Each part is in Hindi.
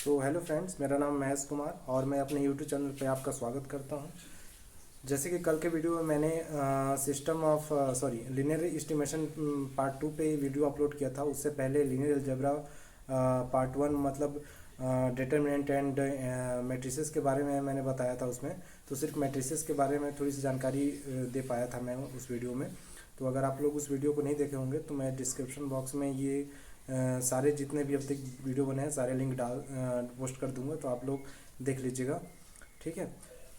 तो हेलो फ्रेंड्स, मेरा नाम महेश कुमार और मैं अपने यूट्यूब चैनल पे आपका स्वागत करता हूं। जैसे कि कल के वीडियो में मैंने system of linear estimation part 2 पे वीडियो अपलोड किया था। उससे पहले लीनियर अलजेब्रा पार्ट 1 मतलब डिटरमिनेंट एंड मैट्रिसेस के बारे में मैंने बताया था उसमें। तो सिर्फ मैट्रिसेस के बारे में थोड़ी सी जानकारी दे पाया था मैं उस वीडियो में। तो अगर आप लोग उस वीडियो को नहीं देखे होंगे तो मैं डिस्क्रिप्शन बॉक्स में ये सारे जितने भी अब तक वीडियो बने हैं सारे लिंक पोस्ट कर दूंगा, तो आप लोग देख लीजिएगा। ठीक है,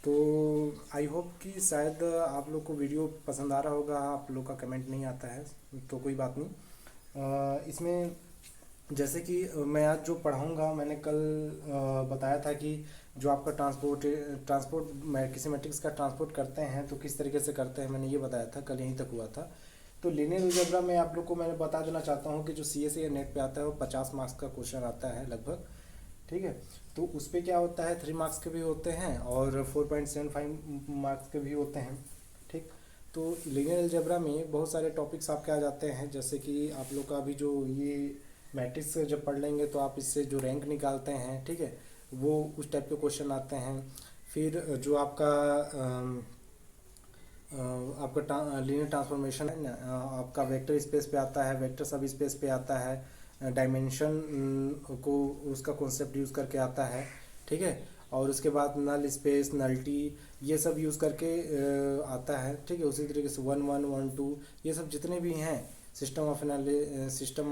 तो आई होप कि शायद आप लोग को वीडियो पसंद आ रहा होगा। आप लोग का कमेंट नहीं आता है तो कोई बात नहीं। इसमें जैसे कि मैं आज जो पढ़ाऊँगा, मैंने कल बताया था कि जो आपका ट्रांसपोर्ट किसी मैट्रिक्स का ट्रांसपोर्ट करते हैं तो किस तरीके से करते हैं, मैंने ये बताया था, कल यहीं तक हुआ था। तो लीनियर अलजेब्रा में आप लोग को मैंने बता देना चाहता हूँ कि जो CSA या नेट पे आता है वो 50 मार्क्स का क्वेश्चन आता है लगभग। ठीक है, तो उस पर क्या होता है, 3 मार्क्स के भी होते हैं और 4.75 मार्क्स के भी होते हैं। ठीक, तो लीनियर अलजेब्रा में बहुत सारे टॉपिक्स आपके आ जाते हैं। जैसे कि आप लोग का अभी जो ये मैट्रिक्स जब पढ़ लेंगे तो आप इससे जो रैंक निकालते हैं, ठीक है, वो उस टाइप के क्वेश्चन आते हैं। फिर जो आपका लीनियर ट्रांसफॉर्मेशन है ना, आपका वेक्टर स्पेस पे आता है, वेक्टर सब स्पेस पे आता है, डायमेंशन को उसका कॉन्सेप्ट यूज़ करके आता है। ठीक है, और उसके बाद नल स्पेस, नल्टी, ये सब यूज़ करके आता है। ठीक है, उसी तरीके से 1 1 1 2 ये सब जितने भी हैं, सिस्टम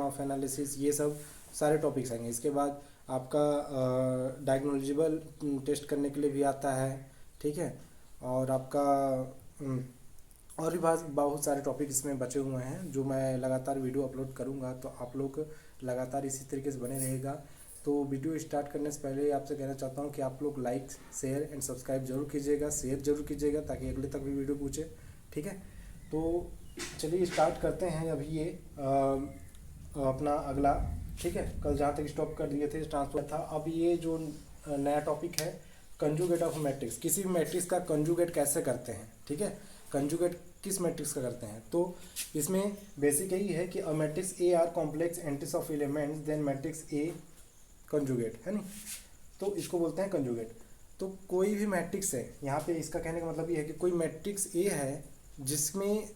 ऑफ एनालिसिस, ये सब सारे टॉपिक्स आएंगे। इसके बाद आपका डायग्नोलॉजिबल टेस्ट करने के लिए भी आता है। ठीक है, और आपका और भी बहुत सारे टॉपिक इसमें बचे हुए हैं जो मैं लगातार वीडियो अपलोड करूंगा, तो आप लोग लगातार इसी तरीके से बने रहेगा। तो वीडियो स्टार्ट करने से पहले आपसे कहना चाहता हूं कि आप लोग लाइक, शेयर एंड सब्सक्राइब जरूर कीजिएगा, शेयर जरूर कीजिएगा ताकि अगले तक भी वीडियो पूछे। ठीक है, तो चलिए स्टार्ट करते हैं। अभी ये अपना अगला, ठीक है, कल जहाँ तक स्टॉप कर दिए थे ट्रांसफर था, अब ये जो नया टॉपिक है कंजुगेट ऑफ मैट्रिक्स, किसी भी मैट्रिक्स का कंजुगेट कैसे करते हैं। ठीक है, कंजुगेट किस मैट्रिक्स का करते हैं, तो इसमें बेसिक यही है कि a matrix A are complex entries of elements then matrix A conjugate, है नहीं, तो इसको बोलते हैं कंजुगेट। तो कोई भी मैट्रिक्स है, यहाँ पे इसका कहने का मतलब ये है कि कोई मैट्रिक्स ए है जिसमें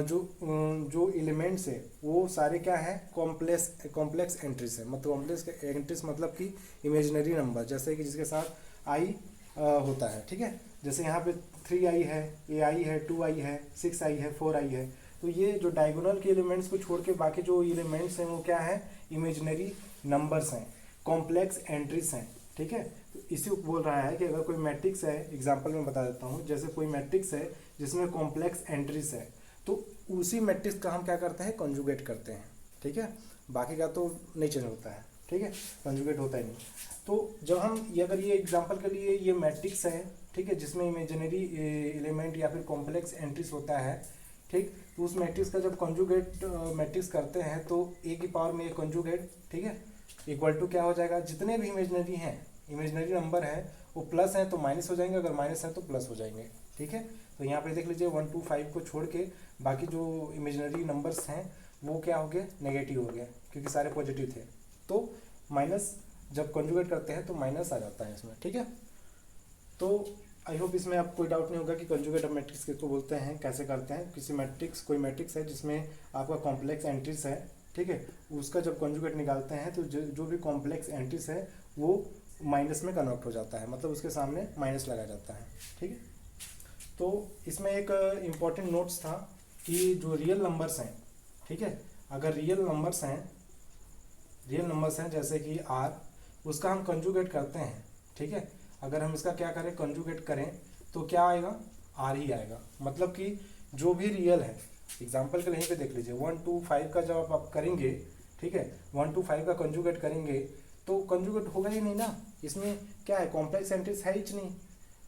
जो एलिमेंट्स है वो सारे क्या है, कॉम्प्लेक्स एंट्रीज है। मतलब कॉम्प्लेक्स एंट्रीज मतलब कि इमेजिनरी नंबर, जैसे कि जिसके साथ आई होता है। ठीक है, जैसे यहाँ पे 3i है, ai है, 2i है, 6i है, 4i है। तो ये जो डायगोनल के एलिमेंट्स को छोड़ के बाकी जो एलिमेंट्स हैं वो क्या है, इमेजिनरी नंबर्स हैं, कॉम्प्लेक्स एंट्रीज हैं। ठीक है, तो इसी को बोल रहा है कि अगर कोई मैट्रिक्स है, एग्जांपल में बता देता हूँ, जैसे कोई मैट्रिक्स है जिसमें कॉम्प्लेक्स एंट्रीज है, तो उसी मैट्रिक्स का हम क्या करते हैं, कंजुगेट करते हैं। ठीक है, बाकी का तो नहीं चेंज होता है। ठीक है, कंजुगेट होता ही नहीं। तो जब हम ये, अगर ये एग्जांपल के लिए ये मैट्रिक्स है, ठीक है, जिसमें इमेजिनरी एलिमेंट या फिर कॉम्प्लेक्स एंट्रीज होता है, ठीक, तो उस मैट्रिक्स का जब कंजुगेट मैट्रिक्स करते हैं तो ए की पावर में ए कंजुगेट, ठीक है, इक्वल टू क्या हो जाएगा, जितने भी इमेजिनरी हैं, इमेजिनरी नंबर है वो प्लस है तो माइनस हो जाएंगे, अगर माइनस है तो प्लस हो जाएंगे। ठीक है, तो यहाँ पे देख लीजिए 1 2 5 को छोड़ के बाकी जो इमेजिनरी नंबर्स हैं वो क्या हो गए, नेगेटिव हो गया, क्योंकि सारे पॉजिटिव थे। तो माइनस जब कंजुगेट करते हैं तो माइनस आ जाता है इसमें। ठीक है, तो आई होप इसमें आप कोई डाउट नहीं होगा कि कंजुगेट ऑफ मैट्रिक्स किसको बोलते हैं, कैसे करते हैं। किसी मैट्रिक्स, कोई मैट्रिक्स है जिसमें आपका कॉम्प्लेक्स एंट्रीज है, ठीक है, उसका जब कंजुगेट निकालते हैं तो जो भी कॉम्प्लेक्स एंट्रीज है वो माइनस में कन्वर्ट हो जाता है, मतलब उसके सामने माइनस लगा जाता है। ठीक है, तो इसमें एक इम्पॉर्टेंट नोट्स था कि जो रियल नंबर्स हैं, ठीक है, अगर रियल नंबर्स हैं जैसे कि आर, उसका हम कंजुगेट करते हैं। ठीक है, अगर हम इसका क्या करें, कंजुगेट करें तो क्या आएगा, आर ही आएगा। मतलब कि जो भी रियल है, एग्जाम्पल के लिए यहीं पे देख लीजिए 1 2 5 का जब आप करेंगे, ठीक है, 1 2 5 का कंजुगेट करेंगे तो कंजुगेट होगा ही नहीं ना, इसमें क्या है, कॉम्प्लेक्स एंट्रीज है ही नहीं,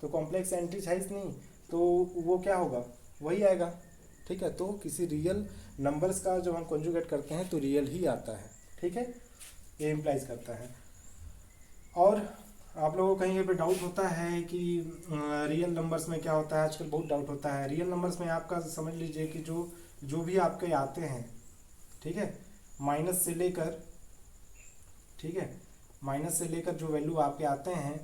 तो कॉम्प्लेक्स एंट्रीज है ही नहीं, तो वो क्या होगा, वही आएगा। ठीक है, तो किसी रियल नंबर्स का जब हम कंजुगेट करते हैं तो रियल ही आता है। ठीक है, ये इम्प्लाइज करता है। और आप लोगों को कहीं पे डाउट होता है कि रियल नंबर्स में क्या होता है, आजकल बहुत डाउट होता है। रियल नंबर्स में आपका समझ लीजिए कि जो भी आपके आते हैं, ठीक है, माइनस से लेकर, ठीक है, माइनस से लेकर जो वैल्यू आपके आते हैं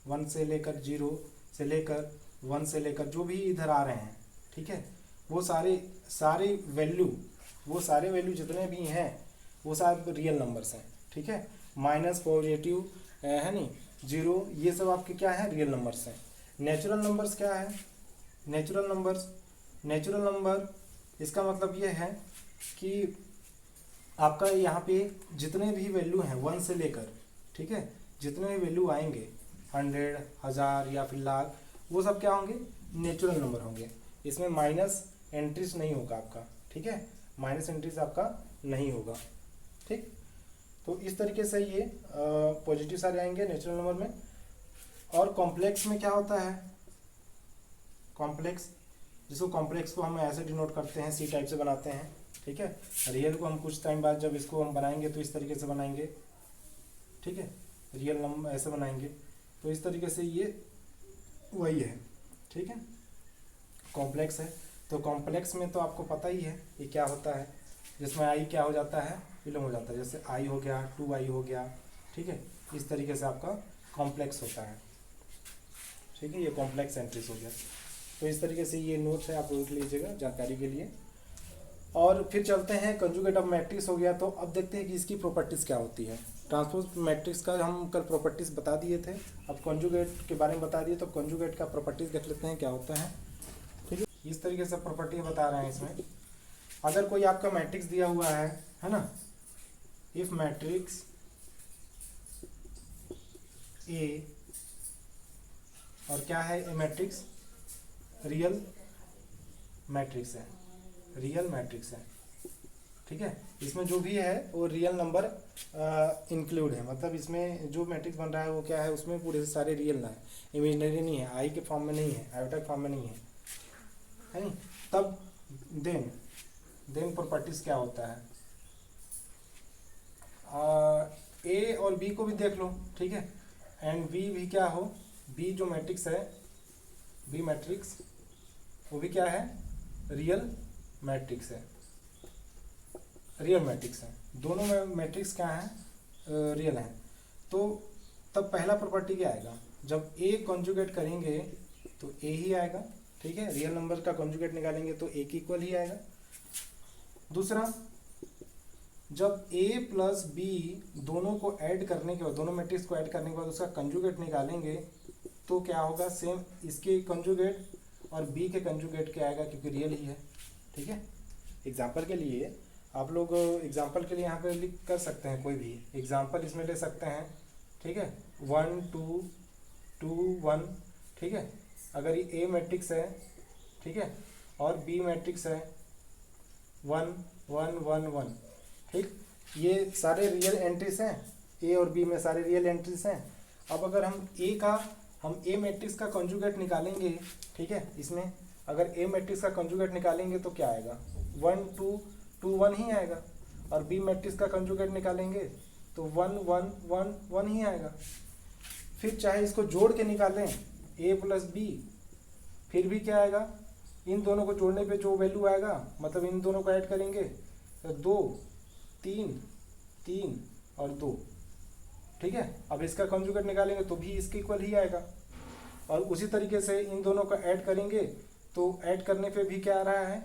1 से लेकर 0 से लेकर 1 से लेकर जो भी इधर आ रहे हैं, ठीक है, वो सारे वैल्यू जितने भी हैं वो सारे रियल नंबर्स हैं, ठीक है। माइनस, पॉजिटिव है नहीं, 0, ये सब आपके क्या है, रियल नंबर्स हैं। नेचुरल नंबर्स क्या है, नेचुरल नंबर इसका मतलब ये है कि आपका यहाँ पे जितने भी वैल्यू हैं 1 से लेकर, ठीक है, जितने भी वैल्यू आएंगे 100, 1000 या फिर लाख, वो सब क्या होंगे, नेचुरल नंबर होंगे। इसमें माइनस एंट्रीज नहीं होगा आपका, ठीक है, माइनस एंट्रीज आपका नहीं होगा, ठीक। तो इस तरीके से ये पॉजिटिव सारे आएंगे नेचुरल नंबर में। और कॉम्प्लेक्स में क्या होता है, कॉम्प्लेक्स, जिसको कॉम्प्लेक्स को हम ऐसे डिनोट करते हैं, सी टाइप से बनाते हैं, ठीक है। रियल को हम कुछ टाइम बाद जब इसको हम बनाएंगे तो इस तरीके से बनाएंगे, ठीक है, रियल नंबर ऐसे बनाएंगे, तो इस तरीके से ये वही है, ठीक है, कॉम्प्लेक्स है। तो कॉम्प्लेक्स में तो आपको पता ही है ये क्या होता है, जिसमें आई क्या हो जाता है, विलोम हो जाता है, जैसे आई हो गया, 2i हो गया, ठीक है, इस तरीके से आपका कॉम्प्लेक्स होता है, ठीक है, ये कॉम्प्लेक्स एंट्रीज हो गया। तो इस तरीके से ये नोट्स है, आप लिख लीजिएगा जानकारी के लिए। और फिर चलते हैं कंजुगेट ऑफ मैट्रिक्स हो गया, तो अब देखते हैं कि इसकी प्रॉपर्टीज़ क्या होती है। ट्रांसपोज मैट्रिक्स का हम कल प्रॉपर्टीज़ बता दिए थे, अब कंजुगेट के बारे में बता दिए, तो कंजुगेट का प्रॉपर्टीज़ देख लेते हैं क्या होता है, ठीक है। इस तरीके से प्रॉपर्टी बता रहे हैं इसमें। अगर कोई आपका मैट्रिक्स दिया हुआ है ना, इफ मैट्रिक्स ए, और क्या है ए मैट्रिक्स, रियल मैट्रिक्स है, रियल मैट्रिक्स है, ठीक है, इसमें जो भी है वो रियल नंबर इंक्लूड है, मतलब इसमें जो मैट्रिक्स बन रहा है वो क्या है, उसमें पूरे सारे रियल ना है, इमेजिनरी नहीं है, आई के फॉर्म में नहीं है, आयोटा के फॉर्म में नहीं है नहीं। तब देन प्रॉपर्टीज क्या होता है, ए और बी को भी देख लो, ठीक है, एंड बी भी क्या हो, बी जो मैट्रिक्स है, बी मैट्रिक्स वो भी क्या है, रियल मैट्रिक्स है, रियल मैट्रिक्स है, दोनों में मैट्रिक्स क्या है, रियल है। तो तब पहला प्रॉपर्टी क्या आएगा, जब ए कॉन्जुगेट करेंगे तो ए ही आएगा, ठीक है, रियल नंबर का कॉन्जुगेट निकालेंगे तो ए की इक्वल ही आएगा। दूसरा, जब a प्लस बी दोनों को ऐड करने के बाद, दोनों मैट्रिक्स को ऐड करने के बाद उसका कंजुगेट निकालेंगे तो क्या होगा, सेम इसके कंजुगेट और b के कंजुगेट के आएगा, क्योंकि रियल ही है, ठीक है। एग्जांपल के लिए आप लोग एग्जांपल के लिए यहाँ पे लिख कर सकते हैं, कोई भी एग्जांपल इसमें ले सकते हैं, ठीक है, 1 2 2 1, ठीक है। अगर ये a मैट्रिक्स है, ठीक है, और b मैट्रिक्स है 1 1 1 1, ठीक, ये सारे रियल एंट्रीज हैं, ए और बी में सारे रियल एंट्रीज हैं। अब अगर हम ए मैट्रिक्स का कंजुगेट निकालेंगे, ठीक है, इसमें अगर ए मैट्रिक्स का कंजुगेट निकालेंगे तो क्या आएगा, 1 2 2 1 ही आएगा, और बी मैट्रिक्स का कंजुगेट निकालेंगे तो 1 1 1 1 ही आएगा। फिर चाहे इसको जोड़ के निकालें ए प्लस बी, फिर भी क्या आएगा, इन दोनों को जोड़ने पे जो वैल्यू आएगा, मतलब इन दोनों को ऐड करेंगे तो 2 3 3 और 2, ठीक है। अब इसका कंजुगेट निकालेंगे तो भी इसके इक्वल ही आएगा, और उसी तरीके से इन दोनों को ऐड करेंगे तो ऐड करने पे भी क्या आ रहा है,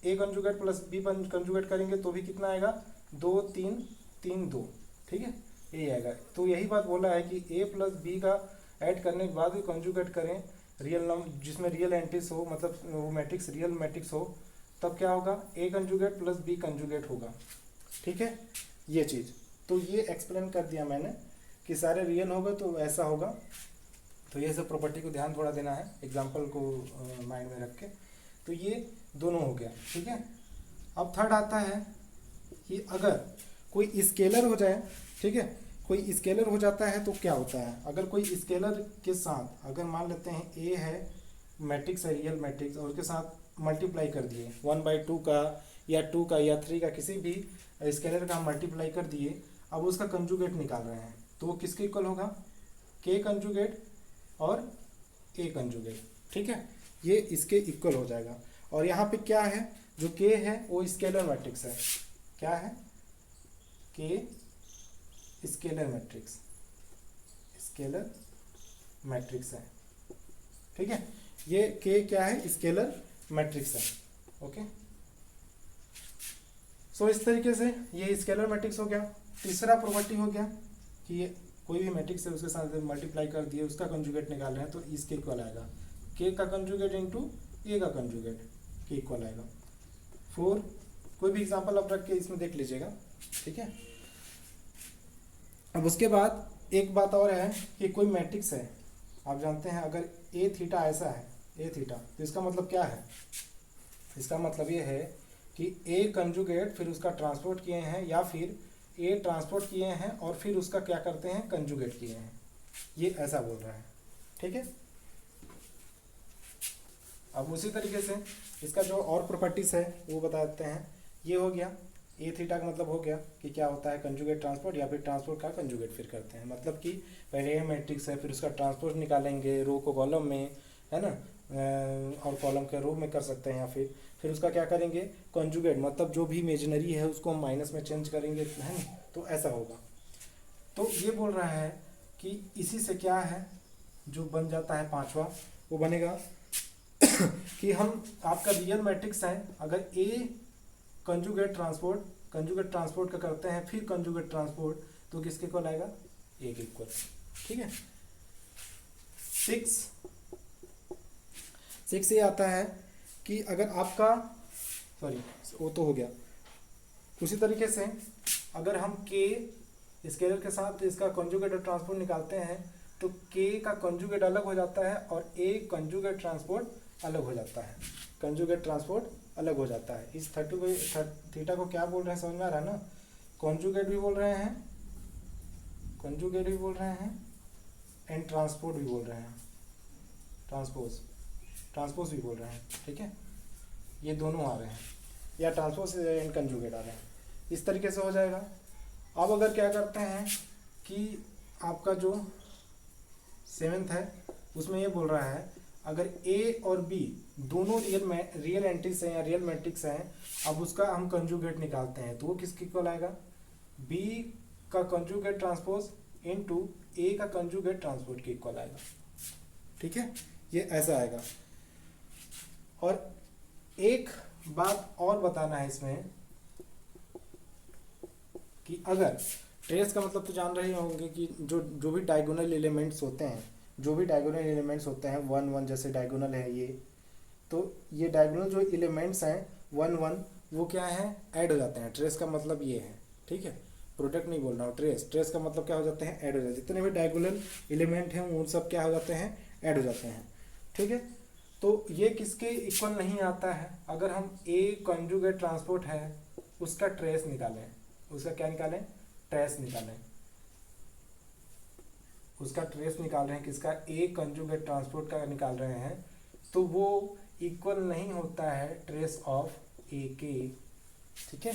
ए कंजुगेट प्लस बी कंजुगेट करेंगे तो भी कितना आएगा, 2 3 3 2, ठीक है, ये आएगा। तो यही बात बोला है कि ए प्लस बी का ऐड करने के बाद भी कंजुगेट करें रियल नंबर जिसमें रियल एंट्रीज हो, मतलब वो मैट्रिक्स रियल मैट्रिक्स हो, तब क्या होगा, ए कंजुगेट प्लस बी कंजुगेट होगा, ठीक है, ये चीज़। तो ये एक्सप्लेन कर दिया मैंने कि सारे रियल होगा तो ऐसा होगा। तो ये सब प्रॉपर्टी को ध्यान थोड़ा देना है, एग्जांपल को माइंड में रख के। तो ये दोनों हो गया, ठीक है। अब थर्ड आता है कि अगर कोई स्केलर हो जाए, ठीक है, कोई स्केलर हो जाता है तो क्या होता है, अगर कोई स्केलर के साथ, अगर मान लेते हैं ए है मैट्रिक्स है, रियल मैट्रिक्स, और उसके साथ मल्टीप्लाई कर दिए 1/2 का या 2 का या 3 का किसी भी स्केलर का हम मल्टीप्लाई कर दिए, अब उसका कंजुगेट निकाल रहे हैं तो वो किसके इक्वल होगा, के कंजुगेट और ए कंजुगेट, ठीक है, ये इसके इक्वल हो जाएगा। और यहाँ पे क्या है, जो के है वो स्केलर मैट्रिक्स है, क्या है, के स्केलर मैट्रिक्स, स्केलर मैट्रिक्स है। ठीक है, ये के क्या है, स्केलर मैट्रिक्स है। ओके, सो इस तरीके से ये स्केलर मैट्रिक्स हो गया। तीसरा प्रॉपर्टी हो गया कि ये कोई भी मैट्रिक्स है उसके साथ मल्टीप्लाई कर दिए, उसका कंजुगेट निकाल रहे हैं तो इसके इक्वल आएगा के का कंजुगेट इंटू ए का कंजुगेट के इक्वल आएगा। 4 कोई भी एग्जांपल आप रख के इसमें देख लीजिएगा। ठीक है, अब उसके बाद एक बात और है कि कोई मैट्रिक्स है, आप जानते हैं अगर ए थीटा ऐसा है, ए थीटा, तो इसका मतलब क्या है, इसका मतलब ये है कि ए कंजुगेट फिर उसका ट्रांसपोर्ट किए हैं, या फिर ए ट्रांसपोर्ट किए हैं और फिर उसका क्या करते हैं, कंजुगेट किए हैं, ये ऐसा बोल रहा है। ठीक है, अब उसी तरीके से इसका जो और प्रॉपर्टीज है वो बता देते हैं। ये हो गया ए थीटा का मतलब हो गया कि क्या होता है, कंजुगेट ट्रांसपोर्ट या फिर ट्रांसपोर्ट का कंजुगेट फिर करते हैं, मतलब कि पहले ए मैट्रिक्स है फिर उसका ट्रांसपोर्ट निकालेंगे रो को कॉलम में, है ना, और कॉलम के रो में कर सकते हैं, या फिर उसका क्या करेंगे, कंजुगेट, मतलब जो भी इमेजिनरी है उसको हम माइनस में चेंज करेंगे, है ना, तो ऐसा होगा। तो ये बोल रहा है कि इसी से क्या है जो बन जाता है पांचवा, वो बनेगा कि हम आपका रियल मैट्रिक्स है, अगर ए कंजुगेट ट्रांसपोर्ट का करते हैं फिर कंजुगेट ट्रांसपोर्ट, तो किसके इक्वल आएगा, ए के इक्वल। ठीक है, 6 ये आता है कि अगर आपका, सॉरी वो तो हो गया, उसी तरीके से अगर हम के स्केलर के साथ इसका कंजुगेट और ट्रांसपोर्ट निकालते हैं तो के का कंजुगेट अलग हो जाता है और ए कंजुगेट ट्रांसपोर्ट अलग हो जाता है, कंजुगेट ट्रांसपोर्ट अलग हो जाता है। इस थीटा को क्या बोल रहे हैं, समझ में आ रहा है ना, कंजुगेट भी बोल रहे हैं, कंजुगेट भी बोल रहे हैं एंड ट्रांसपोर्ट भी बोल रहे हैं, ट्रांसपोज भी बोल रहे हैं। ठीक है, ये दोनों आ रहे हैं, या ट्रांसपोज एंड कंजुगेट आ रहे हैं, इस तरीके से हो जाएगा। अब अगर क्या करते हैं कि आपका जो 7th है उसमें ये बोल रहा है अगर ए और बी दोनों रियल एंट्रीज हैं या रियल मैट्रिक्स हैं, अब उसका हम कंजुगेट निकालते हैं तो वो किसके इक्वल आएगा, बी का कंजुगेट ट्रांसपोज इनटू ए का कंजुगेट ट्रांसपोर्ट के इक्वल आएगा। ठीक है, ये ऐसा आएगा। और एक बात और बताना है इसमें कि अगर ट्रेस का मतलब तो जान रहे होंगे कि जो भी डायगोनल एलिमेंट्स होते हैं, जो भी डायगोनल एलिमेंट्स होते हैं 1 1 जैसे डायगोनल है ये, तो ये डायगोनल जो एलिमेंट्स हैं 1 1 वो क्या है, ऐड हो जाते हैं। ट्रेस का मतलब ये है, ठीक है, प्रोडक्ट नहीं बोल रहा हूँ, ट्रेस का मतलब क्या हो जाते हैं, ऐड हो जाते हैं। जितने भी डायगोनल एलिमेंट हैं वो सब क्या हो जाते हैं, ऐड हो जाते हैं। ठीक है, तो ये किसके इक्वल नहीं आता है, अगर हम ए कंजुगेट ट्रांसपोर्ट है उसका ट्रेस निकालें, उसका क्या निकालें, ट्रेस निकालें, उसका ट्रेस निकाल रहे हैं, किसका, ए कंजुगेट ट्रांसपोर्ट का निकाल रहे हैं, तो वो इक्वल नहीं होता है ट्रेस ऑफ ए के। ठीक है,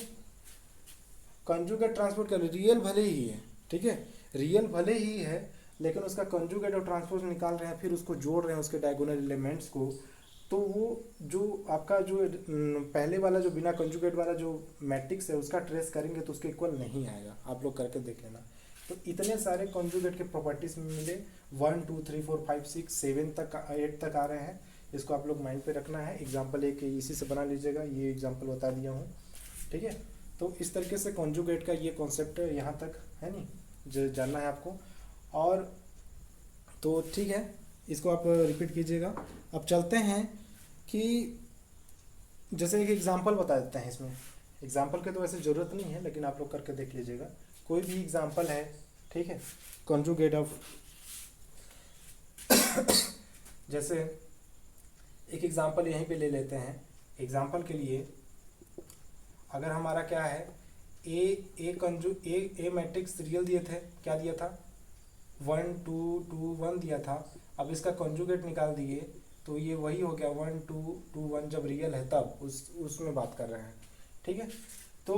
कंजुगेट ट्रांसपोर्ट का रियल भले ही है, ठीक है, रियल भले ही है, लेकिन उसका कंजुगेट और ट्रांसपोर्ट निकाल रहे हैं, फिर उसको जोड़ रहे हैं उसके डायगोनल एलिमेंट्स को, तो वो जो आपका जो पहले वाला जो बिना कंजुगेट वाला जो मैट्रिक्स है उसका ट्रेस करेंगे तो उसके इक्वल नहीं आएगा। आप लोग करके देख लेना। तो इतने सारे कंजुगेट के प्रॉपर्टीज में मिले 1 2 3 4 5 6 7 तक 8 तक आ रहे हैं। इसको आप लोग माइंड पे रखना है। एग्जाम्पल एक इसी से बना लीजिएगा, ये एग्जाम्पल बता दिया हूँ। ठीक है, तो इस तरीके से कंजुगेट का ये कॉन्सेप्ट यहाँ तक है, नहीं जो जानना है आपको। और तो ठीक है, इसको आप रिपीट कीजिएगा। अब चलते हैं कि जैसे एक एग्जांपल बता देते हैं। इसमें एग्जांपल की तो वैसे ज़रूरत नहीं है, लेकिन आप लोग करके देख लीजिएगा। कोई भी एग्जांपल है, ठीक है, कंजुगेट ऑफ जैसे एक एग्जांपल यहीं पे ले लेते हैं। एग्जांपल के लिए अगर हमारा क्या है, ए मैट्रिक्स रियल दिए थे, क्या दिया था, 1 2 2 1 दिया था। अब इसका कंजुगेट निकाल दिए तो ये वही हो गया 1 2 2 1, जब रियल है तब उसमें बात कर रहे हैं। ठीक है, तो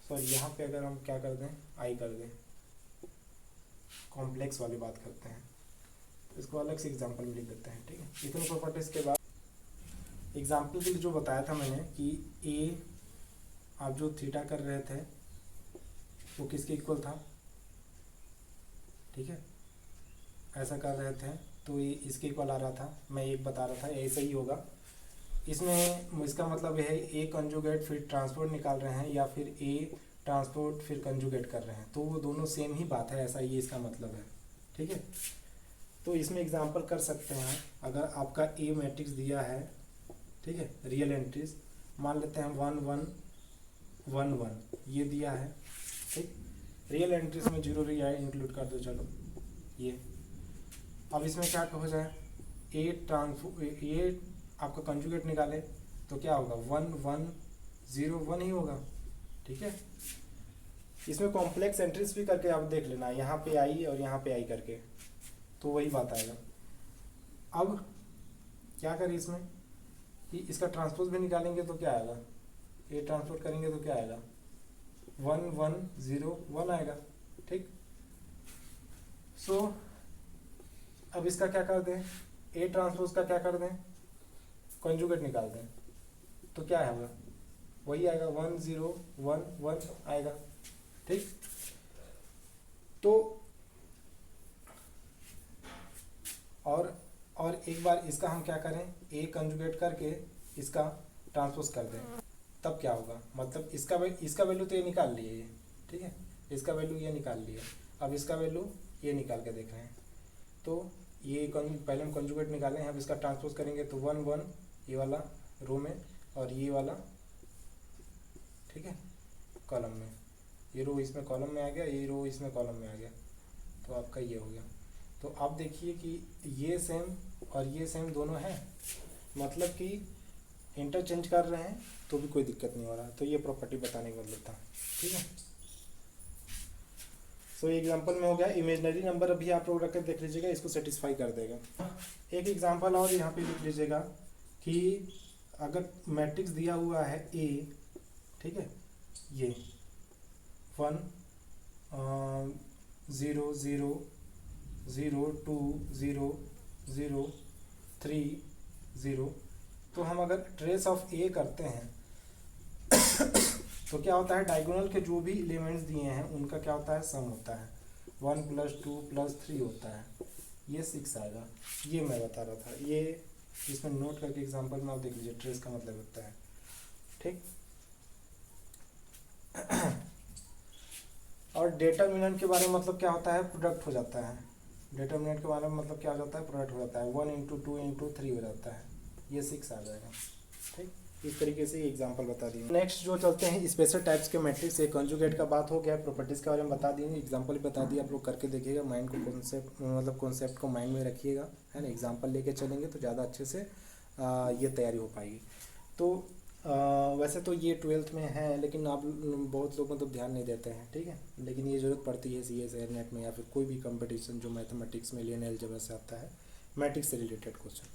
सॉरी यहाँ पे अगर हम क्या कर दें, आई कर दें, कॉम्प्लेक्स वाली बात करते हैं, तो इसको अलग से एग्जांपल में लिख देते हैं। ठीक है, इतने प्रॉपर्टीज के बाद एग्जांपल के लिए जो बताया था मैंने कि ए आप जो थीटा कर रहे थे वो किसके इक्वल था, ठीक है, ऐसा कर रहे थे तो ये इसके इक्वल आ रहा था, मैं एक बता रहा था ऐसे ही होगा। इसमें इसका मतलब यह है ए कंजुगेट फिर ट्रांसपोर्ट निकाल रहे हैं या फिर ए ट्रांसपोर्ट फिर कंजुगेट कर रहे हैं, तो वो दोनों सेम ही बात है, ऐसा ये इसका मतलब है। ठीक है, तो इसमें एग्जांपल कर सकते हैं, अगर आपका ए मैट्रिक्स दिया है, ठीक है, रियल एंट्रीज मान लेते हैं 1 1 1 1 ये दिया है, ठीक, रियल एंट्रीज में 0 रियल इंक्लूड कर दो, चलो ये। अब इसमें क्या हो जाए, ए आपका कंजुगेट निकाले तो क्या होगा 1 1 0 1 ही होगा। ठीक है, इसमें कॉम्प्लेक्स एंट्रीज भी करके आप देख लेना, यहाँ पे आई और यहाँ पे आई करके, तो वही बात आएगा। अब क्या करें इसमें कि इसका ट्रांसपोज भी निकालेंगे तो क्या आएगा, ए ट्रांसपोर्ट करेंगे तो क्या आएगा 1 1 0 1 आएगा। ठीक, सो अब इसका क्या कर दें, ए ट्रांसपोज का क्या कर दें, कंजुगेट निकाल दें, तो क्या होगा वही आएगा 1 0 1 1 आएगा। ठीक, तो और एक बार इसका हम क्या करें, ए कंजुगेट करके इसका ट्रांसपोज कर दें, तब क्या होगा, मतलब इसका वैल्यू तो ये निकाल लिए ये, ठीक है, इसका वैल्यू ये निकाल लिए, अब इसका वैल्यू ये निकाल के देख रहे हैं, तो ये पहले हम कंजुगेट निकालें, अब इसका ट्रांसपोज करेंगे तो 1 1 ये वाला रो में और ये वाला, ठीक है, कॉलम में, ये रो इसमें कॉलम में आ गया, ये रो इसमें कॉलम में आ गया, तो आपका ये हो गया। तो आप देखिए कि ये सेम और ये सेम दोनों हैं, मतलब कि इंटरचेंज कर रहे हैं तो भी कोई दिक्कत नहीं हो रहा, तो ये प्रॉपर्टी बताने का मतलब था। ठीक है, सो एग्जांपल में हो गया, इमेजिनरी नंबर अभी आप लोग रख कर देख लीजिएगा, इसको सेटिस्फाई कर देगा। एक एग्जांपल और यहाँ पे लिख लीजिएगा कि अगर मैट्रिक्स दिया हुआ है ए, ठीक है, ये 1 0 0 0 2 0 0 3 0, तो हम अगर ट्रेस ऑफ ए करते हैं तो क्या होता है, डायगोनल के जो भी एलिमेंट्स दिए हैं उनका क्या होता है, सम होता है, 1 + 2 + 3 होता है, ये 6 आएगा। ये मैं बता रहा था, ये इसमें नोट करके एग्जांपल में आप देख लीजिए, ट्रेस का मतलब होता है। ठीक, और डिटरमिनेंट के बारे में मतलब क्या होता है, प्रोडक्ट हो जाता है, डिटरमिनेंट के बारे में मतलब क्या हो जाता है, प्रोडक्ट हो जाता है, 1 × 2 × 3 हो जाता है, ये 6 आ जाएगा। ठीक, इस तरीके से एग्जांपल बता दिए। नेक्स्ट जो चलते हैं स्पेशल टाइप्स के मैट्रिक्स, एक कंजुगेट का बात हो गया, प्रॉपर्टीज के बारे में बता दिए, एग्जांपल भी बता दिए, आप लोग करके देखिएगा, माइंड को कॉन्सेप्ट को माइंड में रखिएगा, है ना, एग्जांपल लेके चलेंगे तो ज़्यादा अच्छे से ये तैयारी हो पाएगी। तो वैसे तो ये 12th में है, लेकिन आप बहुत लोग मतलब ध्यान नहीं देते हैं, ठीक है, लेकिन ये ज़रूरत पड़ती है CS नेट में या फिर कोई भी कंपटीशन जो मैथमेटिक्स में लिनियर अलजेब्रा से आता है, मैट्रिक्स से रिलेटेड क्वेश्चन,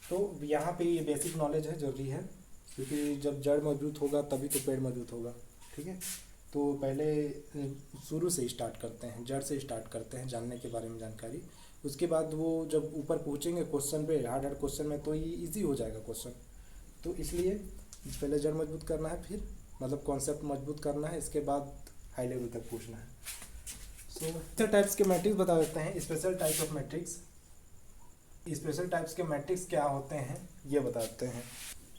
तो यहाँ पे ये बेसिक नॉलेज है, जरूरी है, क्योंकि जब जड़ मजबूत होगा तभी तो पेड़ मजबूत होगा। ठीक है, तो पहले शुरू से स्टार्ट करते हैं, जड़ से स्टार्ट करते हैं जानने के बारे में जानकारी, उसके बाद वो जब ऊपर पहुँचेंगे क्वेश्चन पे, हार्ड क्वेश्चन में, तो ये ईजी हो जाएगा क्वेश्चन। तो इसलिए पहले जड़ मजबूत करना है, फिर मतलब कॉन्सेप्ट मजबूत करना है, इसके बाद हाई लेवल तक पूछना है। सो स्पेशल टाइप्स के मैट्रिक्स बता देते हैं, special type of matrix, special types के मैट्रिक्स क्या होते हैं ये बताते हैं।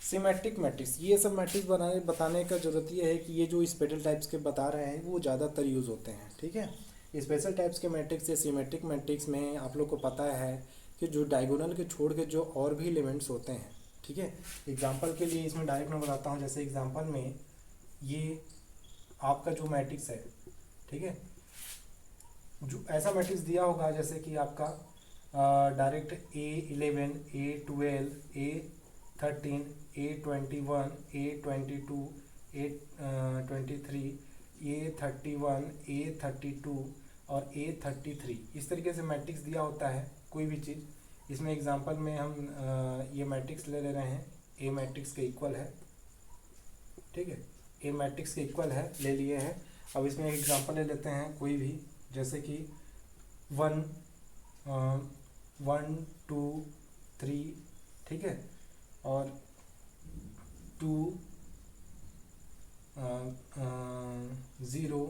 सिमेट्रिक मैट्रिक्स, ये सब मैट्रिक्स बताने का जरूरत ये है कि ये जो स्पेशल टाइप्स के बता रहे हैं वो ज़्यादातर यूज़ होते हैं। ठीक है, स्पेशल टाइप्स के मैट्रिक्स या सिमेट्रिक मैट्रिक्स में आप लोग को पता है कि जो डायगोनल के छोड़ के जो और भी एलिमेंट्स होते हैं, ठीक है, एग्जांपल के लिए इसमें डायरेक्ट मैं बताता हूँ, जैसे एग्जांपल में ये आपका जो मैट्रिक्स है, ठीक है, जो ऐसा मैट्रिक्स दिया होगा जैसे कि आपका direct A11 A12 A13 A21 A22 A23 A31 A32 और A33, इस तरीके से मैट्रिक्स दिया होता है कोई भी चीज़। इसमें एग्जांपल में हम ये मैट्रिक्स ले रहे हैं, ए मैट्रिक्स के इक्वल है, ठीक है, ए मैट्रिक्स के इक्वल है, ले लिए हैं। अब इसमें एक एग्जांपल ले लेते हैं कोई भी, जैसे कि 1 1 2 3, ठीक है, और 2 0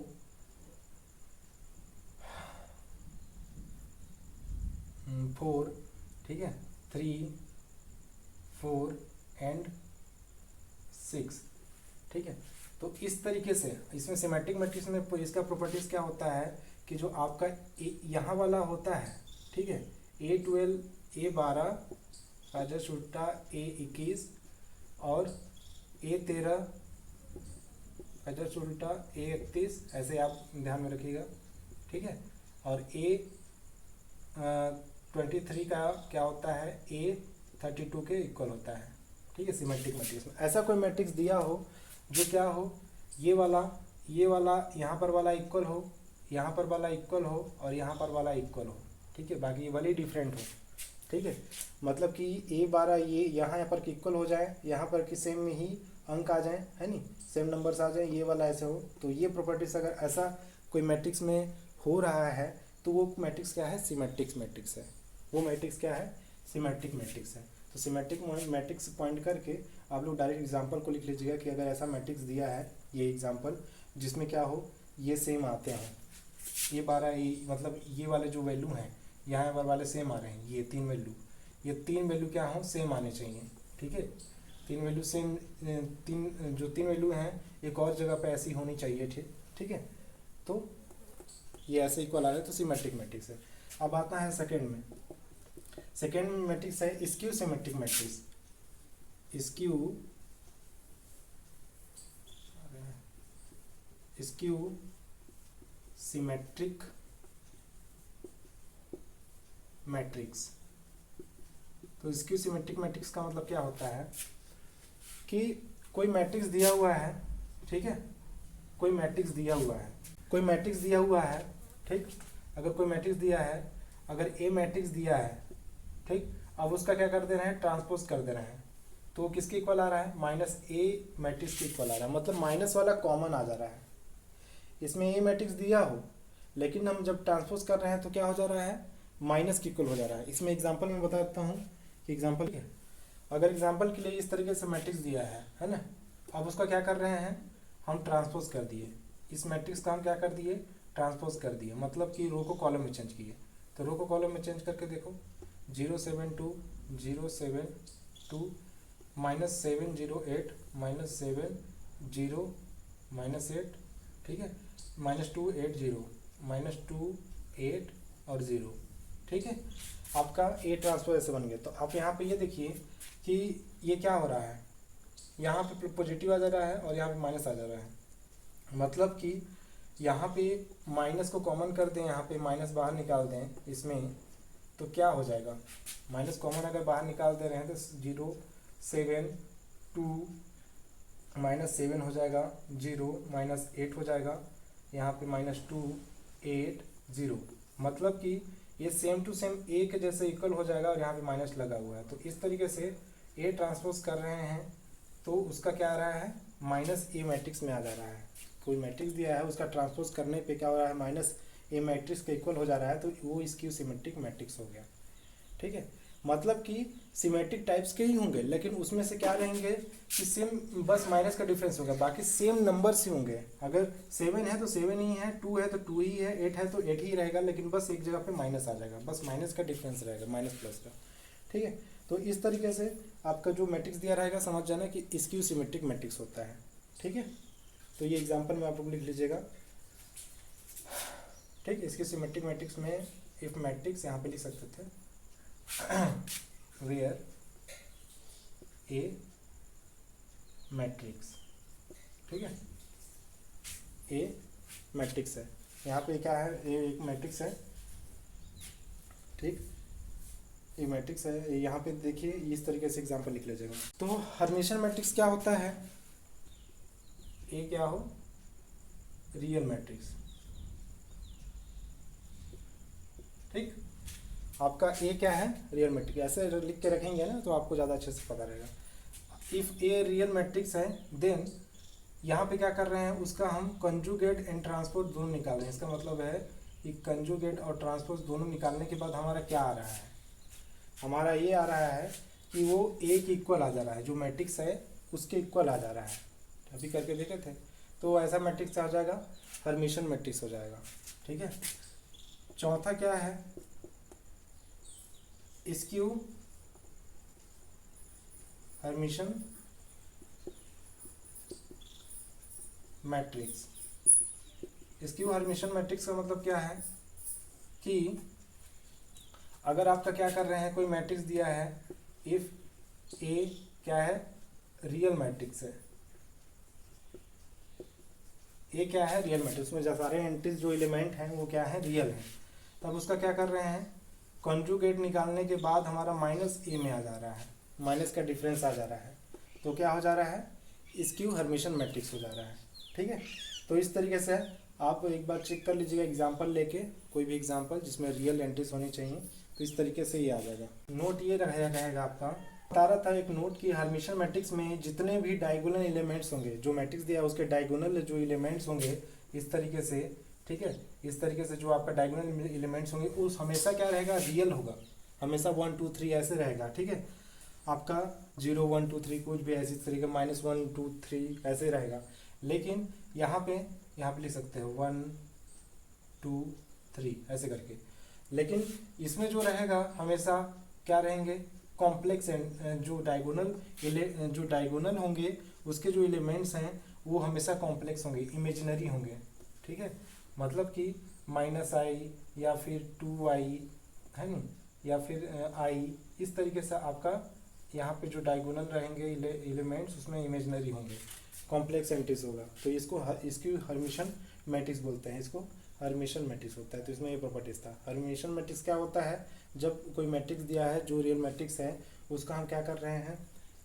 4, ठीक है, 3, 4 एंड 6, ठीक है। तो इस तरीके से इसमें सिमेट्रिक मैट्रिक्स में इसका प्रॉपर्टीज क्या होता है कि जो आपका यहाँ वाला होता है, ठीक है, A12, A12 राजस उल्टा A21 और A13 राजस उल्टा A31, ऐसे आप ध्यान में रखिएगा, ठीक है। और A23 का क्या होता है, A32 के इक्वल होता है, ठीक है, सिमेट्रिक मैट्रिक्स में। ऐसा कोई मैट्रिक्स दिया हो जो क्या हो, ये वाला यहाँ पर वाला इक्वल हो, यहाँ पर वाला इक्वल हो और यहाँ पर वाला इक्वल हो, ठीक है, बाकी ये वाले डिफरेंट हो, ठीक है। मतलब कि A12 ये यहाँ पर इक्वल हो जाए, यहाँ पर कि सेम में ही अंक आ जाए, है नहीं, सेम नंबर्स आ जाए, ये वाला ऐसे हो, तो ये प्रॉपर्टीज अगर ऐसा कोई मैट्रिक्स में हो रहा है तो वो मैट्रिक्स क्या है, सिमेट्रिक मैट्रिक्स है। वो मैट्रिक्स क्या है, सिमेट्रिक मैट्रिक्स है। तो सिमेट्रिक मैट्रिक्स पॉइंट करके आप लोग डायरेक्ट एग्जांपल को लिख लीजिएगा कि अगर ऐसा मैट्रिक्स दिया है, ये एग्जांपल जिसमें क्या हो, ये सेम आते हैं, ये 12 मतलब ये वाले जो वैल्यू हैं यहाँ पर वाले सेम आ रहे हैं, ये तीन वैल्यू क्या हो, सेम आने चाहिए, ठीक है। तीन वैल्यू सेम, तीन वैल्यू हैं एक और जगह पे ऐसी होनी चाहिए, ठीक है। तो ये ऐसे इक्वल आ रहा है, तो सिमेट्रिक मैट्रिक्स है। अब आता है सेकेंड में मैट्रिक्स है skew symmetric matrix. Skew symmetric matrix. तो स्क्यू सिमेट्रिक मैट्रिक्स का मतलब क्या होता है कि कोई मैट्रिक्स दिया हुआ है, ठीक है, कोई मैट्रिक्स दिया हुआ है, ठीक। अगर कोई मैट्रिक्स दिया है, अगर ए मैट्रिक्स दिया है, ठीक, अब उसका क्या कर दे रहे हैं, ट्रांसपोज कर दे रहे हैं, तो वो किसके इक्वल आ रहा है, माइनस ए मैट्रिक्स के इक्वल आ रहा है, मतलब माइनस वाला कॉमन आ जा रहा है। इसमें ए मैट्रिक्स दिया हो लेकिन हम जब ट्रांसपोज कर रहे हैं तो क्या हो जा रहा है, माइनस के इक्वल हो जा रहा है। इसमें एग्जांपल में बता देता हूँ कि एग्जांपल क्या, अगर एग्जांपल के लिए इस तरीके से मैट्रिक्स दिया है ना, अब उसका क्या कर रहे हैं, हम ट्रांसपोज कर दिए, इस मैट्रिक्स का हम क्या कर दिए, ट्रांसपोज कर दिए, मतलब कि रो को कॉलम में चेंज किए। तो रो को कॉलम में चेंज करके देखो, 072 072 -708 -70 -8, ठीक है, -280 -2 8 और 0, ठीक है। आपका ए ट्रांसपोज ऐसे बन गया। तो आप यहाँ पे ये देखिए कि ये क्या हो रहा है, यहाँ पे पॉजिटिव आ जा रहा है और यहाँ पे माइनस आ जा रहा है, मतलब कि यहाँ पे माइनस को कॉमन कर दें, यहाँ पे माइनस बाहर निकाल दें इसमें, तो क्या हो जाएगा, माइनस कॉमन अगर बाहर निकाल दे रहे हैं तो 072 -7 हो जाएगा, 0 -8 हो जाएगा, यहाँ पे -2 8 0, मतलब कि ये सेम टू सेम ए के जैसे इक्वल हो जाएगा और यहाँ पे माइनस लगा हुआ है। तो इस तरीके से ए ट्रांसपोज कर रहे हैं तो उसका क्या आ रहा है, माइनस ए मैट्रिक्स में आ जा रहा है। कोई मैट्रिक्स दिया है उसका ट्रांसपोज करने पे क्या हो रहा है, माइनस ए मैट्रिक्स के इक्वल हो जा रहा है, तो वो स्क्यू सिमेट्रिक मैट्रिक्स हो गया, ठीक है। मतलब कि सिमेट्रिक टाइप्स के ही होंगे लेकिन उसमें से क्या रहेंगे कि सेम, बस माइनस का डिफरेंस होगा, बाकी सेम नंबर्स ही होंगे। अगर 7 है तो 7 ही है, 2 है तो 2 ही है, 8 है तो 8 ही रहेगा, लेकिन बस एक जगह पे माइनस आ जाएगा, बस माइनस का डिफरेंस रहेगा, माइनस प्लस का, ठीक है। तो इस तरीके से आपका जो मैट्रिक्स दिया रहेगा समझ जाना कि स्क्यू सिमेट्रिक मैट्रिक्स होता है, ठीक है। तो ये एग्जाम्पल में आप लोग लिख लीजिएगा, ठीक है। स्क्यू सिमेट्रिक मैट्रिक्स में इफ मैट्रिक्स यहाँ पे लिख सकते थे वेयर ए मैट्रिक्स, ठीक है, ए मैट्रिक्स है, यहाँ पे क्या है, ए एक मैट्रिक्स है, ठीक, ए मैट्रिक्स है। यहाँ पे देखिए इस तरीके से एग्जांपल लिख लीजिएगा। तो हर्मिटियन मैट्रिक्स क्या होता है, ए क्या हो, रियल मैट्रिक्स, ठीक। आपका ए क्या है, रियल मैट्रिक्स, ऐसे लिख के रखेंगे ना तो आपको ज़्यादा अच्छे से पता रहेगा। इफ़ ए रियल मैट्रिक्स है देन यहाँ पे क्या कर रहे हैं, उसका हम कंजुगेट एंड ट्रांसपोज दोनों निकाल रहे हैं। इसका मतलब है कि कंजुगेट और ट्रांसपोज दोनों निकालने के बाद हमारा क्या आ रहा है, हमारा ये आ रहा है कि वो ए के इक्वल आ जा रहा है, जो मैट्रिक्स है उसके इक्वल आ जा रहा है। अभी करके देखे थे, तो ऐसा मैट्रिक्स आ जाएगा, हर्मिटियन मैट्रिक्स हो जाएगा, ठीक है। चौथा क्या है, skew Hermitian matrix. Skew Hermitian matrix का मतलब क्या है कि अगर आपका क्या कर रहे हैं, कोई मैट्रिक्स दिया है, इफ ए क्या है, रियल मैट्रिक्स है, ए क्या है, रियल मैट्रिक्स, में जो सारे एंट्रीज जो एलिमेंट हैं वो क्या है, रियल है, तब उसका क्या कर रहे हैं, कॉन्जुगेट निकालने के बाद हमारा माइनस ए में आ जा रहा है, माइनस का डिफरेंस आ जा रहा है, तो क्या हो जा रहा है, स्क्यू हर्मिशन मैट्रिक्स हो जा रहा है। ठीक है, तो इस तरीके से आप एक बार चेक कर लीजिएगा एग्जाम्पल लेके, कोई भी एग्जाम्पल जिसमें रियल एंट्रीज होनी चाहिए, तो इस तरीके से ये आ जाएगा। नोट ये रहेगा आपका, बता रहा था एक नोट की हर्मिशन मैट्रिक्स में जितने भी डायगोनल एलिमेंट्स होंगे, जो मैट्रिक्स दिया है उसके डायगोनल जो एलिमेंट्स होंगे इस तरीके से, ठीक है, इस तरीके से जो आपका डायगोनल एलिमेंट्स होंगे उस हमेशा क्या रहेगा, रियल होगा, हमेशा 1 2 3 ऐसे रहेगा। ठीक है, आपका 0 1 2 3 कुछ भी ऐसी तरीके -1 2 3 ऐसे रहेगा, लेकिन यहाँ पे लिख सकते हो 1 2 3 ऐसे करके, लेकिन इसमें जो रहेगा हमेशा क्या रहेंगे, कॉम्प्लेक्स जो डायगोनल होंगे उसके जो एलिमेंट्स हैं वो हमेशा कॉम्प्लेक्स होंगे, इमेजिनरी होंगे। ठीक है, मतलब कि -i या फिर 2i है नी, या फिर i, इस तरीके से आपका यहाँ पे जो डायगोनल रहेंगे एलिमेंट्स उसमें इमेजिनरी होंगे, कॉम्प्लेक्स एंट्रीज होगा, तो इसको हर्मिशन मैट्रिक्स बोलते हैं, इसको हर्मिशन मैट्रिक्स होता है। तो इसमें ये प्रॉपर्टीज था। हर्मिशन मैट्रिक्स क्या होता है, जब कोई मैट्रिक्स दिया है जो रियल मैट्रिक्स है उसका हम क्या कर रहे हैं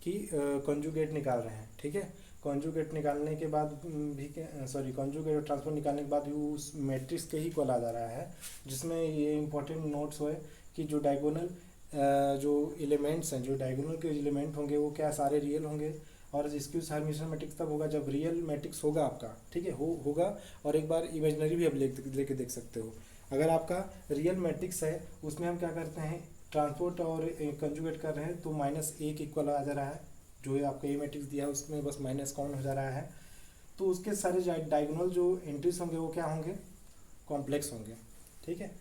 कि कॉन्जुगेट निकाल रहे हैं। ठीक है, कॉन्जुगेट निकालने के बाद भी कॉन्जुगेट और ट्रांसफॉर्म निकालने के बाद भी उस मैट्रिक्स के ही कॉल आ जा रहा है, जिसमें ये इंपॉर्टेंट नोट्स हो कि जो डायगोनल जो एलिमेंट्स हैं, जो डायगोनल के एलिमेंट होंगे वो क्या सारे रियल होंगे, और स्क्यू हर्मिशन मैट्रिक्स तब होगा जब रियल मैट्रिक्स होगा आपका। ठीक है, होगा, और एक बार इमेजिनरी भी आप लेके देख सकते हो। अगर आपका रियल मैट्रिक्स है उसमें हम क्या करते हैं, ट्रांसपोर्ट और कंजुगेट कर रहे हैं तो -1 के इक्वल आ जा रहा है, जो है आपका ए मैट्रिक्स दिया है उसमें बस माइनस काउंट हो जा रहा है, तो उसके सारे डायगोनल जो एंट्रीज होंगे वो क्या होंगे, कॉम्प्लेक्स होंगे। ठीक है,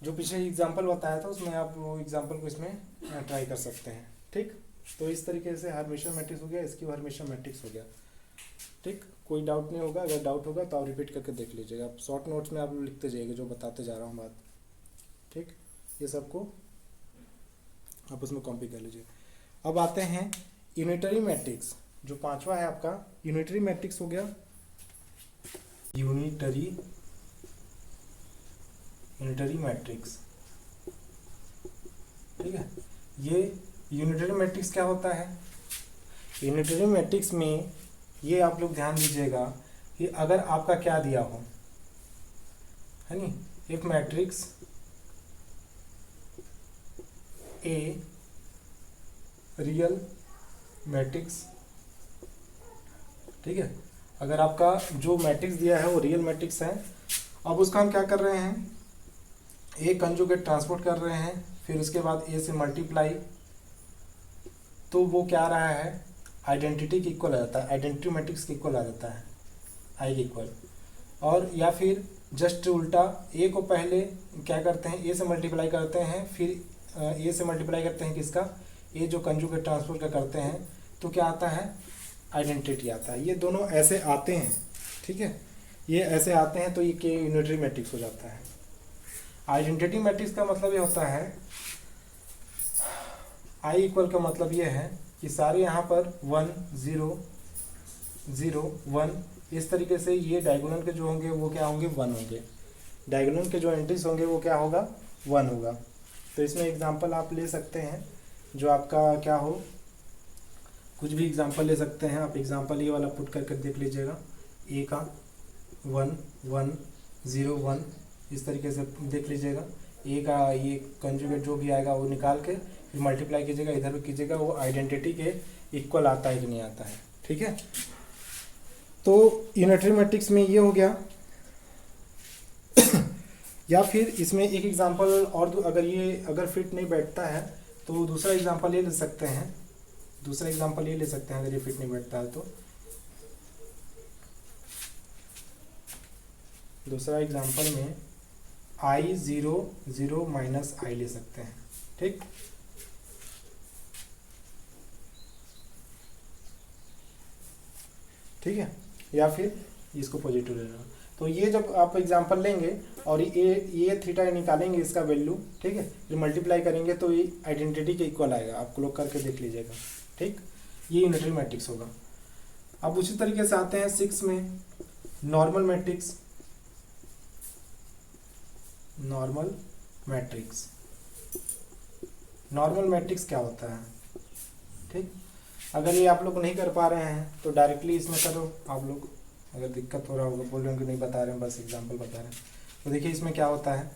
जो पिछले एग्जाम्पल बताया था उसमें आप वो एग्जाम्पल को इसमें ट्राई कर सकते हैं। ठीक, तो इस तरीके से हर्मिशन मैट्रिक्स हो गया, इसकी हर्मिशन मैट्रिक्स हो गया। ठीक, कोई डाउट नहीं होगा, अगर डाउट होगा तो आप रिपीट करके देख लीजिएगा, आप शॉर्ट नोट्स में आप लिखते जाइएगा जो बताते जा रहा हूँ बात। ठीक, ये सबको आप उसमें कॉपी कर लीजिए। अब आते हैं यूनिटरी मैट्रिक्स, जो पांचवा है आपका यूनिटरी मैट्रिक्स हो गया, यूनिटरी मैट्रिक्स। ठीक है, ये यूनिटरी मैट्रिक्स क्या होता है, यूनिटरी मैट्रिक्स में ये आप लोग ध्यान दीजिएगा कि अगर आपका क्या दिया हो, है नी, if matrix A real matrix. ठीक है, अगर आपका जो मैट्रिक्स दिया है वो रियल मैट्रिक्स है, अब उसका हम क्या कर रहे हैं, ए कंजुगेट ट्रांसपोर्ट कर रहे हैं, फिर उसके बाद ए से मल्टीप्लाई, तो वो क्या आ रहा है, आइडेंटिटी के इक्वल आ जाता है, आइडेंटिटी मैट्रिक्स के इक्वल आ जाता है, आई के इक्वल। और या फिर जस्ट उल्टा, ए को पहले क्या करते हैं, ए से मल्टीप्लाई करते हैं, फिर ए से मल्टीप्लाई करते हैं किसका, ए जो कंजुगेट ट्रांसपोर्ट का करते हैं, तो क्या आता है, आइडेंटिटी आता है। ये दोनों ऐसे आते हैं, ठीक है, ये ऐसे आते हैं तो ये के यूनिटरी मैट्रिक्स हो जाता है। आइडेंटिटी मैट्रिक्स का मतलब ये होता है, आई इक्वल का मतलब ये है कि सारे यहाँ पर 1 0 0 1, इस तरीके से ये डायगोनल के जो होंगे वो क्या होंगे, 1 होंगे, डायगोनल के जो एंट्रीज होंगे वो क्या होगा, 1 होगा। तो इसमें एग्जांपल आप ले सकते हैं जो आपका क्या हो, कुछ भी एग्जांपल ले सकते हैं आप। एग्जांपल ये वाला पुट करके देख लीजिएगा, ए का 1 1 0 1, इस तरीके से देख लीजिएगा। ए का ये कंजुगेट जो भी आएगा वो निकाल के फिर मल्टीप्लाई कीजिएगा, इधर भी कीजिएगा, वो आइडेंटिटी के इक्वल आता है कि नहीं आता है। ठीक है, तो यूनिटरी मैट्रिक्स में ये हो गया। या फिर इसमें एक एग्जांपल और अगर फिट नहीं बैठता है तो दूसरा एग्जांपल ये ले सकते हैं, अगर ये फिट नहीं बैठता है तो दूसरा एग्जांपल में आई ज़ीरो ज़ीरो माइनस आई ले सकते हैं, ठीक। ठीक है, या फिर इसको पॉजिटिव ले लेना। तो ये जब आप एग्जांपल लेंगे और ये थीटा निकालेंगे इसका वैल्यू, ठीक है, फिर मल्टीप्लाई करेंगे तो ये आइडेंटिटी के इक्वल आएगा, आप लोग करके देख लीजिएगा, ठीक। ये यूनिटरी मैट्रिक्स होगा। अब उसी तरीके से आते हैं 6 में, normal matrix. Normal matrix, normal matrix क्या होता है, ठीक। अगर ये आप लोग नहीं कर पा रहे हैं तो डायरेक्टली इसमें करो आप लोग, अगर दिक्कत हो रहा होगा, बोल रहे हो कि नहीं बता रहे हैं, बस एग्जांपल बता रहे हैं। तो देखिए इसमें क्या होता है,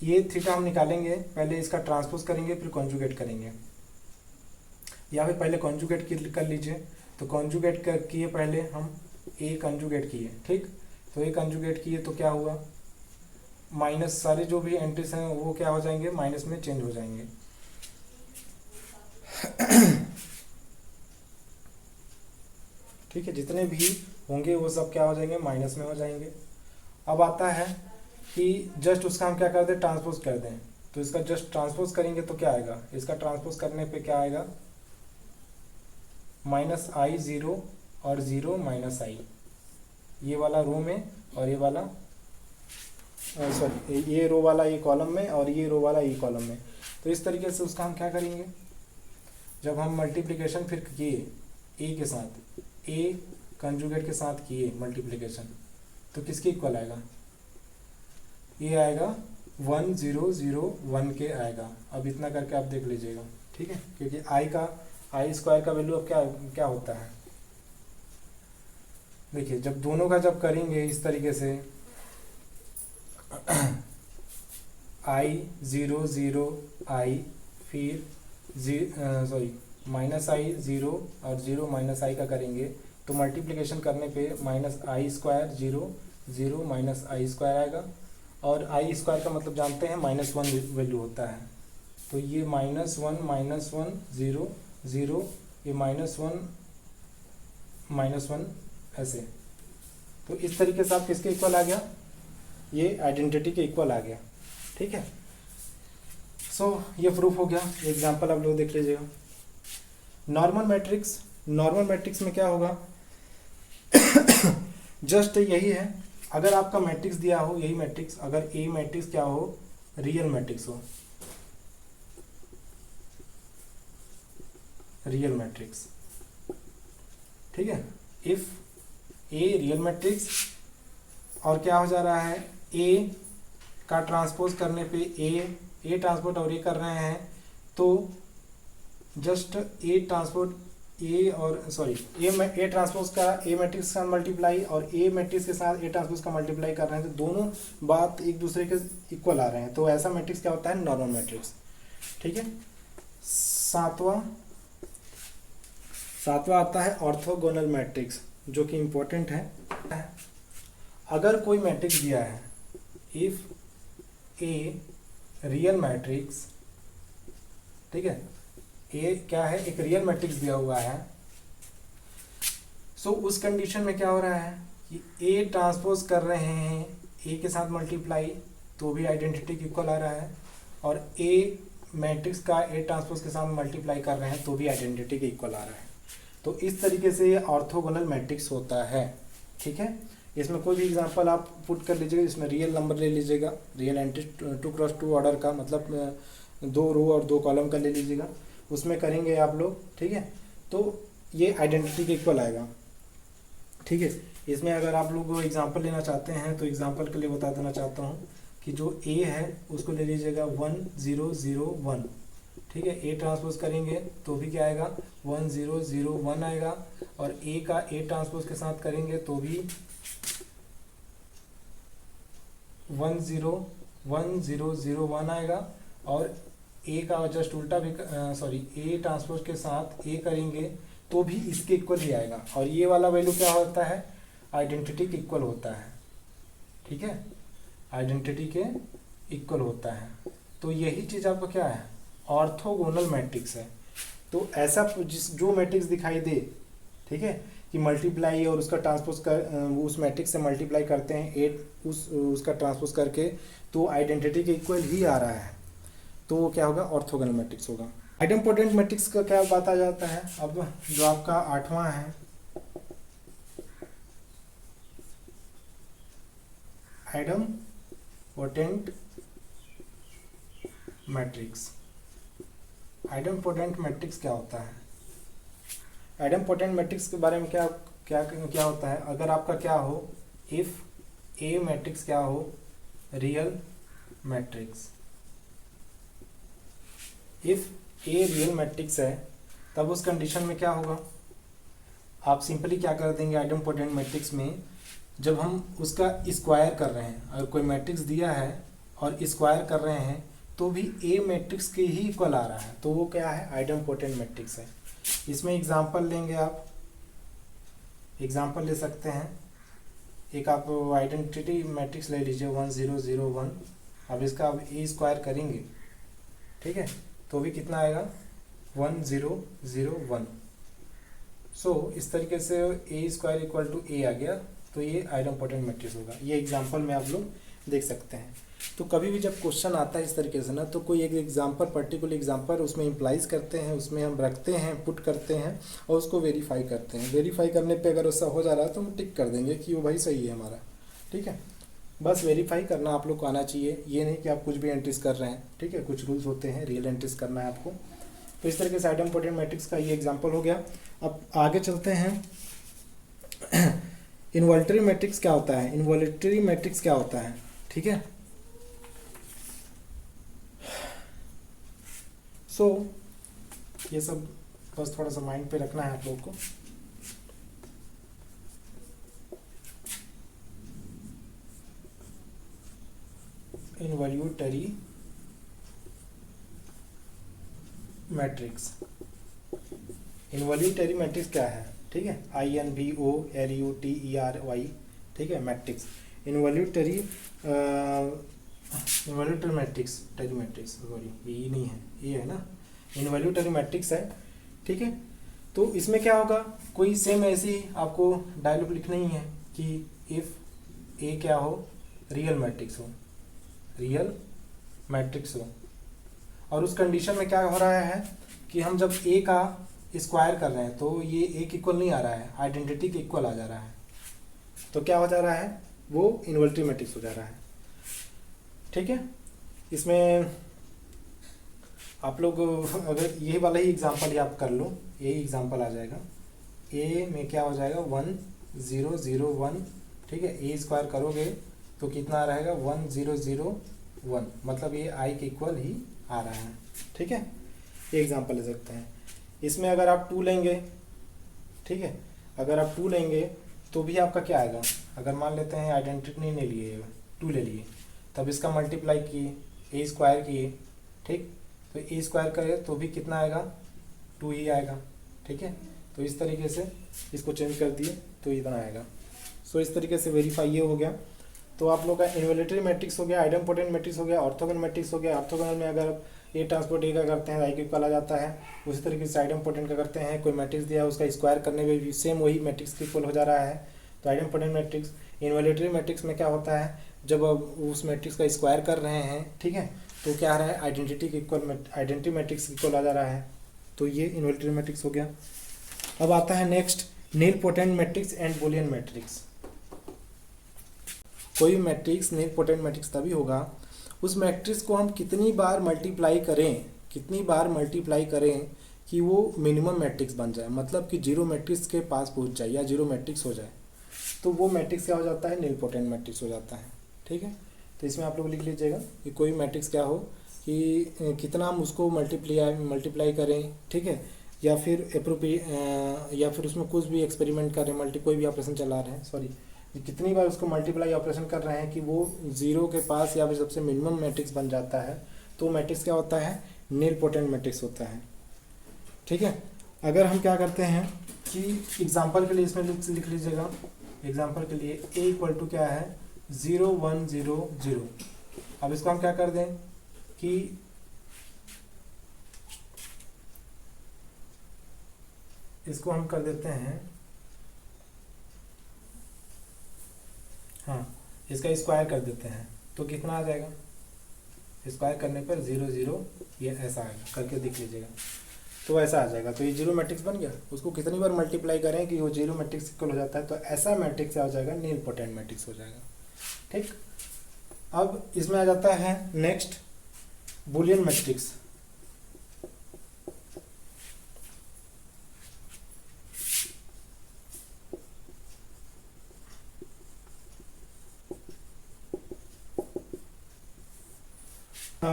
ये थीटा हम निकालेंगे, पहले इसका ट्रांसपोज करेंगे फिर कॉन्जुगेट करेंगे, या फिर पहले कॉन्जुगेट कर लीजिए। तो कॉन्जुगेट किए पहले हम ए कॉन्जुगेट किए, ठीक। तो ए कॉन्जुगेट किए तो क्या हुआ, माइनस सारे जो भी एंट्रीज हैं वो क्या हो जाएंगे, माइनस में चेंज हो जाएंगे। ठीक है, जितने भी होंगे वो सब क्या हो जाएंगे, माइनस में हो जाएंगे। अब आता है कि जस्ट उसका हम क्या कर दें, ट्रांसपोज कर दें। तो इसका जस्ट ट्रांसपोज करेंगे तो क्या आएगा, इसका ट्रांसपोज करने पे क्या आएगा, माइनस आई ज़ीरो और ज़ीरो माइनस आई, ये वाला रो में और ये वाला सॉरी ये रो वाला ये कॉलम में और ये रो वाला ये कॉलम में। तो इस तरीके से उसका हम क्या करेंगे, जब हम मल्टीप्लिकेशन फिर किए ए के साथ, ए कंजुगेट के साथ किए मल्टीप्लिकेशन, तो किसके इक्वल आएगा, ये आएगा 1001 के आएगा। अब इतना करके आप देख लीजिएगा, ठीक है, क्योंकि आई स्क्वायर का वैल्यू अब क्या होता है, देखिए जब दोनों का जब करेंगे इस तरीके से आई ज़ीरो ज़ीरो आई, फिर माइनस आई ज़ीरो और ज़ीरो माइनस आई का करेंगे तो मल्टीप्लिकेशन करने पे माइनस आई स्क्वायर ज़ीरो ज़ीरो माइनस आई स्क्वायर आएगा। और आई स्क्वायर का मतलब जानते हैं -1 वैल्यू होता है। तो ये -1 ज़ीरो ज़ीरो, ये -1 ऐसे। तो इस तरीके से आप किसके इक्वल आ गया, ये आइडेंटिटी के इक्वल आ गया, ठीक है। सो ये प्रूफ हो गया। एग्जांपल आप लोग देख लीजिएगा। नॉर्मल मैट्रिक्स में क्या होगा जस्ट यही है, अगर आपका मैट्रिक्स दिया हो यही मैट्रिक्स, अगर ए मैट्रिक्स क्या हो, रियल मैट्रिक्स हो, रियल मैट्रिक्स, ठीक है। इफ ए रियल मैट्रिक्स और क्या हो जा रहा है, ए का ट्रांसपोज करने पे ए ट्रांसपोज और ए कर रहे हैं, तो जस्ट ए ट्रांसपोज ए और ए ट्रांसपोज का ए मैट्रिक्स का मल्टीप्लाई और ए मैट्रिक्स के साथ ए ट्रांसपोज का मल्टीप्लाई कर रहे हैं, तो दोनों बात एक दूसरे के इक्वल आ रहे हैं। तो ऐसा मैट्रिक्स क्या होता है, नॉर्मल मैट्रिक्स, ठीक है। सातवां आता है ऑर्थोगोनल मैट्रिक्स, जो कि इम्पोर्टेंट है। अगर कोई मैट्रिक्स दिया है, इफ ए रियल मैट्रिक्स, ठीक है, ए क्या है, एक रियल मैट्रिक्स दिया हुआ है, सो उस कंडीशन में क्या हो रहा है कि ए ट्रांसपोज कर रहे हैं ए के साथ मल्टीप्लाई, तो भी आइडेंटिटी इक्वल आ रहा है, और ए मैट्रिक्स का ए ट्रांसपोज के साथ मल्टीप्लाई कर रहे हैं तो भी आइडेंटिटी के इक्वल आ रहा है। तो इस तरीके से ये ऑर्थोगोनल मैट्रिक्स होता है, ठीक है। इसमें कोई भी एग्जांपल आप पुट कर लीजिएगा, इसमें रियल नंबर ले लीजिएगा, रियल एंट्री 2x2 ऑर्डर का, मतलब 2 रो और 2 कॉलम का ले लीजिएगा, उसमें करेंगे आप लोग, ठीक है। तो ये आइडेंटिटी के इक्वल आएगा, ठीक है। इसमें अगर आप लोग एग्जांपल लेना चाहते हैं तो एग्जांपल के लिए बता देना चाहता हूँ कि जो ए है उसको ले लीजिएगा 1001, ठीक है। ए ट्रांसपोज करेंगे तो भी क्या आएगा, 1001 आएगा, और ए का ए ट्रांसपोज के साथ करेंगे तो भी 1001 आएगा, और ए का जस्ट उल्टा भी ए ट्रांसपोज के साथ ए करेंगे तो भी इसके इक्वल ही आएगा। और ये वाला वैल्यू क्या होता है, आइडेंटिटी के इक्वल होता है, ठीक है, आइडेंटिटी के इक्वल होता है। तो यही चीज़ आपको क्या है, ऑर्थोगोनल मैट्रिक्स है। तो ऐसा जो मैट्रिक्स दिखाई दे, ठीक है, कि मल्टीप्लाई और उसका ट्रांसपोज कर उस मैट्रिक्स से मल्टीप्लाई करते हैं 8 उसका ट्रांसपोज करके, तो आइडेंटिटी के इक्वल ही आ रहा है, तो वो क्या होगा, ऑर्थोगोनल मैट्रिक्स होगा। आइडेम्पोटेंट मैट्रिक्स का क्या बात आ जाता है, अब जो आपका 8वां है आइडेम्पोटेंट मैट्रिक्स। आइडेम्पोटेंट मैट्रिक्स क्या होता है? आइडेम्पोटेंट मैट्रिक्स के बारे में क्या क्या क्या होता है, अगर आपका क्या हो, इफ ए मैट्रिक्स क्या हो, real matrix, if A real matrix है, तब उस कंडीशन में क्या होगा, आप सिंपली क्या कर देंगे आइडेम्पोटेंट मैट्रिक्स में, जब हम उसका स्क्वायर कर रहे हैं, अगर कोई मैट्रिक्स दिया है और स्क्वायर कर रहे हैं तो भी ए मैट्रिक्स के ही इक्वल आ रहा है, तो वो क्या है, आइडेम्पोटेंट मैट्रिक्स है। इसमें एग्जांपल लेंगे, आप एग्जांपल ले सकते हैं, एक आप आइडेंटिटी मैट्रिक्स ले लीजिए 1 0 0 1, अब इसका आप ए स्क्वायर करेंगे, ठीक है, तो भी कितना आएगा 1 0 0 1। सो इस तरीके से ए स्क्वायर इक्वल टू ए आ गया, तो ये आइडेम्पोटेंट मैट्रिक्स होगा। ये एग्जांपल में आप लोग देख सकते हैं। तो कभी भी जब क्वेश्चन आता है इस तरीके से ना, तो कोई एक एग्जांपल, पर्टिकुलर एग्जांपल उसमें इम्प्लाइज करते हैं, उसमें हम रखते हैं, पुट करते हैं और उसको वेरीफाई करते हैं। वेरीफाई करने पे अगर उसका हो जा रहा है तो हम टिक कर देंगे कि वो भाई सही है हमारा, ठीक है। बस वेरीफाई करना आप लोग को आना चाहिए, ये नहीं कि आप कुछ भी एंट्रीज कर रहे हैं, ठीक है, कुछ रूल्स होते हैं, रियल एंट्रीज करना है आपको। तो इस तरीके से आइडेम्पोटेंट मैट्रिक्स का ये एग्जाम्पल हो गया। अब आगे चलते हैं, इनवॉल्यूटरी मैट्रिक्स क्या होता है, इनवॉल्यूटरी मैट्रिक्स क्या होता है, ठीक है। सो ये सब बस थोड़ा सा माइंड पे रखना है आप लोगों को। इनवॉल्यूटरी मैट्रिक्स, इनवॉल्यूटरी मैट्रिक्स क्या है, ठीक है, INVOLUTERY, ठीक है, मैट्रिक्स, इनवॉल्यूटरी इनवॉल्यूटरी मैट्रिक्स, टरी मैट्रिक्स, सॉरी ये नहीं है, ये है ना, इनवॉल्यूटरी मैट्रिक्स है, ठीक है। तो इसमें क्या होगा, कोई सेम ऐसी आपको डायलॉग लिखना ही है कि इफ ए क्या हो, रियल मैट्रिक्स हो, रियल मैट्रिक्स हो, और उस कंडीशन में क्या हो रहा है कि हम जब ए का स्क्वायर कर रहे हैं तो ये एक इक्वल नहीं आ रहा है, आइडेंटिटी के इक्वल आ जा रहा है, तो क्या हो जा रहा है, वो इनवॉल्यूटरी मैट्रिक्स हो जा रहा है, ठीक है। इसमें आप लोग अगर ये वाला ही एग्जांपल ही आप कर लो, यही एग्जांपल आ जाएगा, ए में क्या हो जाएगा 1 0 0 1, ठीक है, ए स्क्वायर करोगे तो कितना रहेगा 1 0 0 1, मतलब ये आई के इक्वल ही आ रहा है, ठीक है। ये एग्जांपल ले सकते हैं। इसमें अगर आप 2 लेंगे, ठीक है, अगर आप 2 लेंगे तो भी आपका क्या आएगा, अगर मान लेते हैं आइडेंटिटी नहीं लिए, 2 ले लिए, तब इसका मल्टीप्लाई किए, ए स्क्वायर किए, ठीक, तो ए स्क्वायर करे तो भी कितना आएगा 2 ही आएगा, ठीक है। तो इस तरीके से इसको चेंज कर दिए तो इतना आएगा। सो इस तरीके से वेरीफाई ये हो गया। तो आप लोग का इनवॉल्यूटरी मैट्रिक्स हो गया, आइडेम्पोटेंट मैट्रिक्स हो गया, ऑर्थोगोनल मैट्रिक्स हो गया। ऑर्थोगोनल में अगर ए ट्रांसपोर्ट ए का करते हैं आई के इक्वल आ जाता है, उसी तरीके से आइडेम्पोटेंट का करते हैं, कोई मैट्रिक्स दिया है उसका स्क्वायर करने में भी सेम वही मैट्रिक्स के इक्वल हो जा रहा है, तो आइडेम्पोटेंट मैट्रिक्स। इनवॉल्यूटरी मैट्रिक्स में क्या होता है, जब उस मैट्रिक्स का स्क्वायर कर रहे हैं, ठीक है, तो क्या आ रहा है, आइडेंटिटी के इक्वल, आइडेंटिटी मैट्रिक्स इक्वल आ जा रहा है, तो ये इनवॉल्यूटरी मैट्रिक्स हो गया। अब आता है next, nilpotent matrix and Boolean matrix. कोई मैट्रिक्स नीलपोटेंट मैट्रिक्स तभी होगा उस मैट्रिक्स को हम कितनी बार मल्टीप्लाई करें कि वो मिनिमम मैट्रिक्स बन जाए, मतलब कि जीरो मैट्रिक्स के पास पहुंच जाए या जीरो मैट्रिक्स हो जाए, तो वो मैट्रिक्स क्या हो जाता है, नीलपोटेंट मैट्रिक्स हो जाता है, ठीक है। तो इसमें आप लोग लिख लीजिएगा कि कोई मैट्रिक्स क्या हो कि कितना हम उसको मल्टीप्लाई करें, ठीक है, या फिर या फिर उसमें कुछ भी एक्सपेरिमेंट करें, कोई भी ऑपरेशन चला रहे हैं, सॉरी, कितनी बार उसको मल्टीप्लाई ऑपरेशन कर रहे हैं कि वो जीरो के पास या फिर सबसे मिनिमम मैट्रिक्स बन जाता है, तो मैट्रिक्स क्या होता है, नीलपोटेंट मैट्रिक्स होता है, ठीक है। अगर हम क्या करते हैं कि एग्जांपल के लिए इसमें लिख लीजिएगा, एग्जांपल के लिए ए इक्वल टू क्या है 0 1 0 0। अब इसको हम क्या कर दें कि इसको हम कर देते हैं हाँ, इसका स्क्वायर कर देते हैं तो कितना आ जाएगा, स्क्वायर करने पर 0 0 ये ऐसा आएगा, करके देख लीजिएगा तो ऐसा आ जाएगा। तो ये जीरो मैट्रिक्स बन गया। उसको कितनी बार मल्टीप्लाई करें कि वो जीरो मैट्रिक्स इक्वल हो जाता है, तो ऐसा मैट्रिक्स आ जाएगा, नील पोटेंट मैट्रिक्स हो जाएगा। ठीक, अब इसमें आ जाता है next Boolean matrix.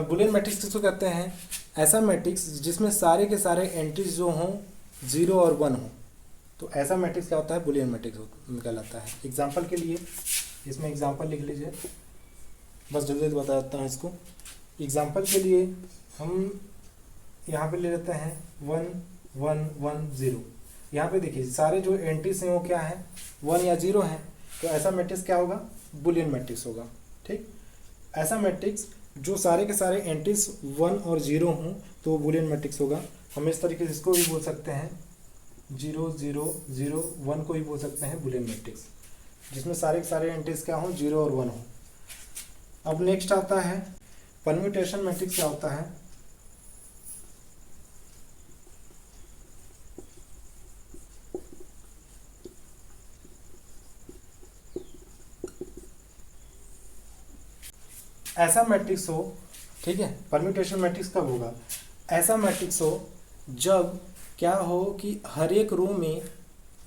Boolean matrix किसको कहते हैं, ऐसा मैट्रिक्स जिसमें सारे के सारे एंट्रीज जो हों 0 और 1 हो, तो ऐसा मैट्रिक्स क्या होता है, बुलियन मैट्रिक्स कहलाता है। एग्जांपल के लिए इसमें एग्जांपल लिख लीजिए, बस जल्दी जल्दी बता देता हूँ इसको। एग्जांपल के लिए हम यहाँ पे ले लेते हैं 1 1 1 0। यहाँ पे देखिए सारे जो एंट्रीज हैं वो क्या है, 1 या 0 हैं, तो ऐसा मैट्रिक्स क्या होगा, बुलियन मैट्रिक्स होगा। ठीक, ऐसा मैट्रिक्स जो सारे के सारे एंट्रीज 1 और 0 हों तो वो बुलियन मैट्रिक्स होगा। हम इस तरीके से इसको भी बोल सकते हैं 0 0 0 1 को भी बोल सकते हैं बुलियन मैट्रिक्स, जिसमें सारे के सारे एंट्रीज क्या हों, 0 और 1 हो। अब नेक्स्ट आता है परम्यूटेशन मैट्रिक्स। क्या होता है, ऐसा मैट्रिक्स हो, ठीक है, परम्यूटेशन मैट्रिक्स कब होगा, ऐसा मैट्रिक्स हो जब क्या हो कि हर एक रो में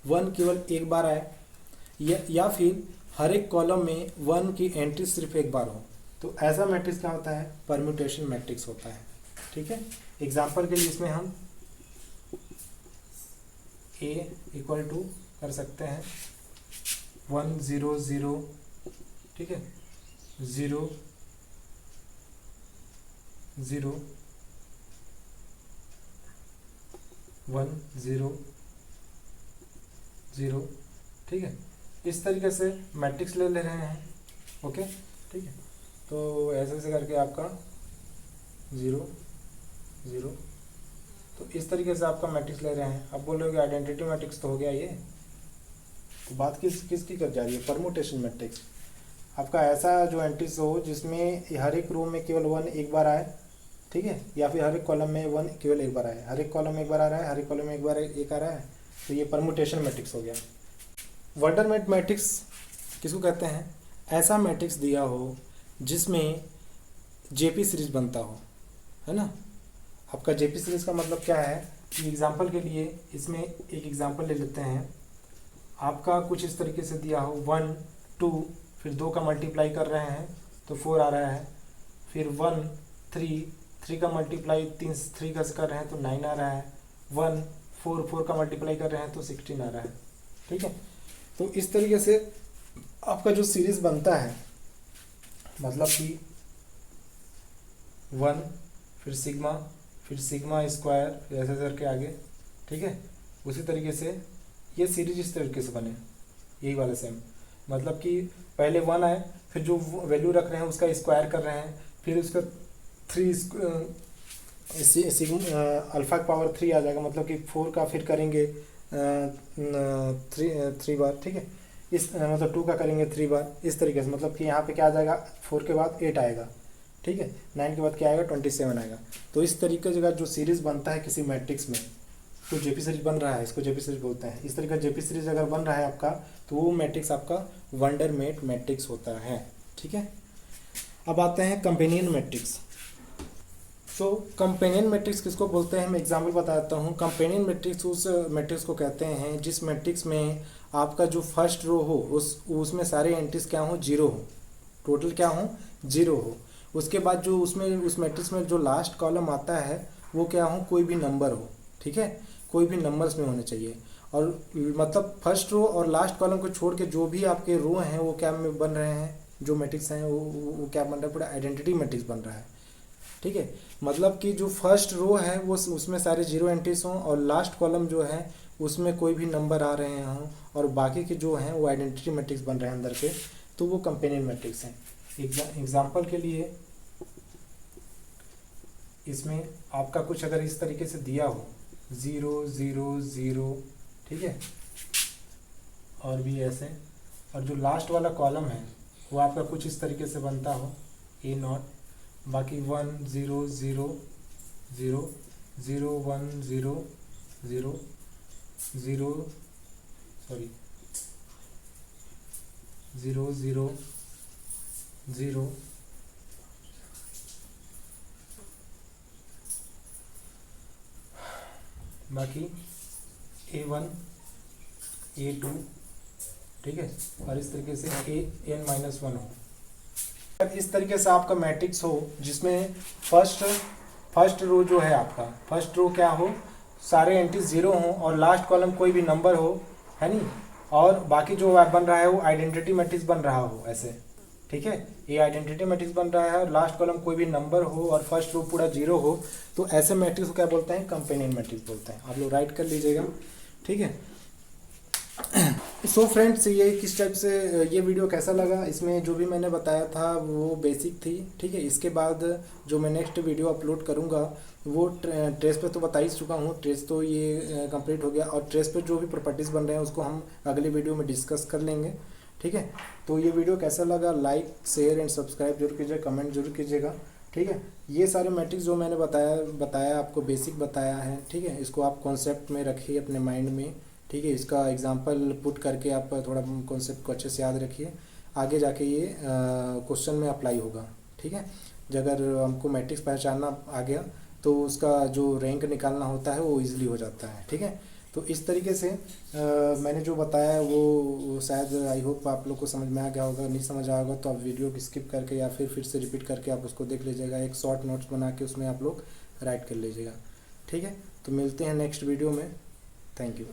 1 केवल एक बार आए, या फिर हर एक कॉलम में 1 की एंट्री सिर्फ एक बार हो, तो ऐसा मैट्रिक्स क्या होता है, परम्यूटेशन मैट्रिक्स होता है। ठीक है, एग्जांपल के लिए इसमें हम A इक्वल टू कर सकते हैं 1 0 0, ठीक है, 0 0 1 0 0। ठीक है, इस तरीके से मैट्रिक्स ले रहे हैं। ओके, ठीक है, तो ऐसे ऐसे करके आपका 0 0, तो इस तरीके से आपका मैट्रिक्स ले रहे हैं। अब बोलोगे आइडेंटिटी मैट्रिक्स तो हो गया ये, तो बात किसकी कर जा रही है, परम्यूटेशन मैट्रिक्स। आपका ऐसा जो एंट्रीज हो जिसमें हर एक रो में केवल 1 एक बार आए, ठीक है, या फिर हर एक कॉलम में 1 केवल एक बार आए, हर एक कॉलम में एक बार आ रहा है, हर एक कॉलम में एक बार एक आ रहा है, तो ये परम्यूटेशन मैट्रिक्स हो गया। वंडरमेट मैट्रिक्स किसको कहते हैं, ऐसा मैट्रिक्स दिया हो जिसमें जेपी सीरीज बनता हो, है ना। आपका जेपी सीरीज का मतलब क्या है कि एग्जांपल के लिए इसमें एक एग्जांपल ले लेते हैं। आपका कुछ इस तरीके से दिया हो 1 2, फिर 2 का मल्टीप्लाई कर रहे हैं तो 4 आ रहा है, फिर 1 3 का मल्टीप्लाई 3 का कर रहे हैं तो 9 आ रहा है, 1 4 का मल्टीप्लाई कर रहे हैं तो 16 आ रहा है। ठीक है, तो इस तरीके से आपका जो सीरीज बनता है, मतलब कि 1 फिर सिग्मा स्क्वायर ऐसे करके आगे, ठीक है, उसी तरीके से ये सीरीज इस तरीके से बने, यही वाला सेम, मतलब कि पहले 1 आए, फिर जो वैल्यू रख रहे हैं उसका स्क्वायर कर रहे हैं, फिर उसका 3 अल्फा पावर 3 आ जाएगा, मतलब कि 4 का फिर करेंगे 3 बार, ठीक है, इस मतलब 2 का करेंगे 3 बार, इस तरीके से, मतलब कि यहाँ पे क्या आ जाएगा, 4 के बाद 8 आएगा, ठीक है, 9 के बाद क्या आएगा, 27 आएगा। तो इस तरीके से जो सीरीज बनता है किसी मैट्रिक्स में, तो जेपी सीरीज बन रहा है, इसको जेपी सीरीज बोलते हैं। इस तरीके का जेपी सीरीज अगर बन रहा है आपका, तो वो मैट्रिक्स आपका वंडरमेट मैट्रिक्स होता है। ठीक है, अब आते हैं कंपेनियन मैट्रिक्स। तो कंपेनियन मैट्रिक्स किसको बोलते हैं, मैं एग्जांपल बता देता हूँ। कंपेनियन मैट्रिक्स उस मैट्रिक्स को कहते हैं जिस मैट्रिक्स में आपका जो फर्स्ट रो हो उसमें सारे एंट्रीज क्या हो, 0 हो, टोटल क्या हो, 0 हो। उसके बाद जो उसमें उस मैट्रिक्स में जो लास्ट कॉलम आता है वो क्या हो, कोई भी नंबर हो, ठीक है, कोई भी नंबर्स में होने चाहिए। और मतलब फर्स्ट रो और लास्ट कॉलम को छोड़ के जो भी आपके रो हैं वो क्या में बन रहे हैं, जो मैट्रिक्स हैं वो क्या बन रहा है, पूरा आइडेंटिटी मैट्रिक्स बन रहा है। ठीक है, मतलब कि जो फर्स्ट रो है वो उसमें सारे 0 एंट्रीज हों, और लास्ट कॉलम जो है उसमें कोई भी नंबर आ रहे हों, और बाकी के जो हैं वो आइडेंटिटी मैट्रिक्स बन रहे हैं अंदर के, तो वो कंपेनियन मैट्रिक्स हैं। एग्जाम्पल के लिए इसमें आपका कुछ अगर इस तरीके से दिया हो 0 0 0, ठीक है, और भी ऐसे, और जो लास्ट वाला कॉलम है वो आपका कुछ इस तरीके से बनता हो ए नॉट, बाकी 1 0 0 0 0 1 0 0 0 सॉरी 0 0 0 बाकी A1 A2, ठीक है, और इस तरीके से an-1 हो। इस तरीके से आपका मैट्रिक्स हो जिसमें फर्स्ट रो जो है आपका, फर्स्ट रो क्या हो, सारे एंटी जीरो हों और लास्ट कॉलम कोई भी नंबर हो, है नहीं, और बाकी जो बन रहा है वो आइडेंटिटी मैट्रिक्स बन रहा हो ऐसे, ठीक है, ये आइडेंटिटी मैट्रिक्स बन रहा है और लास्ट कॉलम कोई भी नंबर हो और फर्स्ट रो पूरा जीरो हो, तो ऐसे मैट्रिक्स को क्या बोलते हैं, कंपेनियन मैट्रिक्स बोलते हैं। आप लोग राइट कर लीजिएगा, ठीक है। सो फ्रेंड्स, ये किस टाइप से ये वीडियो कैसा लगा, इसमें जो भी मैंने बताया था वो बेसिक थी, ठीक है। इसके बाद जो मैं नेक्स्ट वीडियो अपलोड करूँगा वो ट्रेस पे तो बता ही चुका हूँ, ट्रेस तो ये कंप्लीट हो गया, और ट्रेस पे जो भी प्रॉपर्टीज़ बन रहे हैं उसको हम अगले वीडियो में डिस्कस कर लेंगे, ठीक है। तो ये वीडियो कैसा लगा, लाइक शेयर एंड सब्सक्राइब जरूर कीजिएगा, कमेंट जरूर कीजिएगा, ठीक है। ये सारे मैट्रिक्स जो मैंने बताया आपको बेसिक बताया है, ठीक है, इसको आप कॉन्सेप्ट में रखिए अपने माइंड में, ठीक है। इसका एग्जांपल पुट करके आप थोड़ा कॉन्सेप्ट को अच्छे से याद रखिए, आगे जाके ये क्वेश्चन में अप्लाई होगा, ठीक है। अगर हमको मैट्रिक्स पहचानना आ गया तो उसका जो रैंक निकालना होता है वो इजीली हो जाता है, ठीक है। तो इस तरीके से मैंने जो बताया वो शायद आई होप आप लोग को समझ में आ गया होगा, नहीं समझ आया होगा तो आप वीडियो को स्किप करके या फिर से रिपीट करके आप उसको देख लीजिएगा, एक शॉर्ट नोट्स बना के उसमें आप लोग राइट कर लीजिएगा, ठीक है। तो मिलते हैं नेक्स्ट वीडियो में, थैंक यू।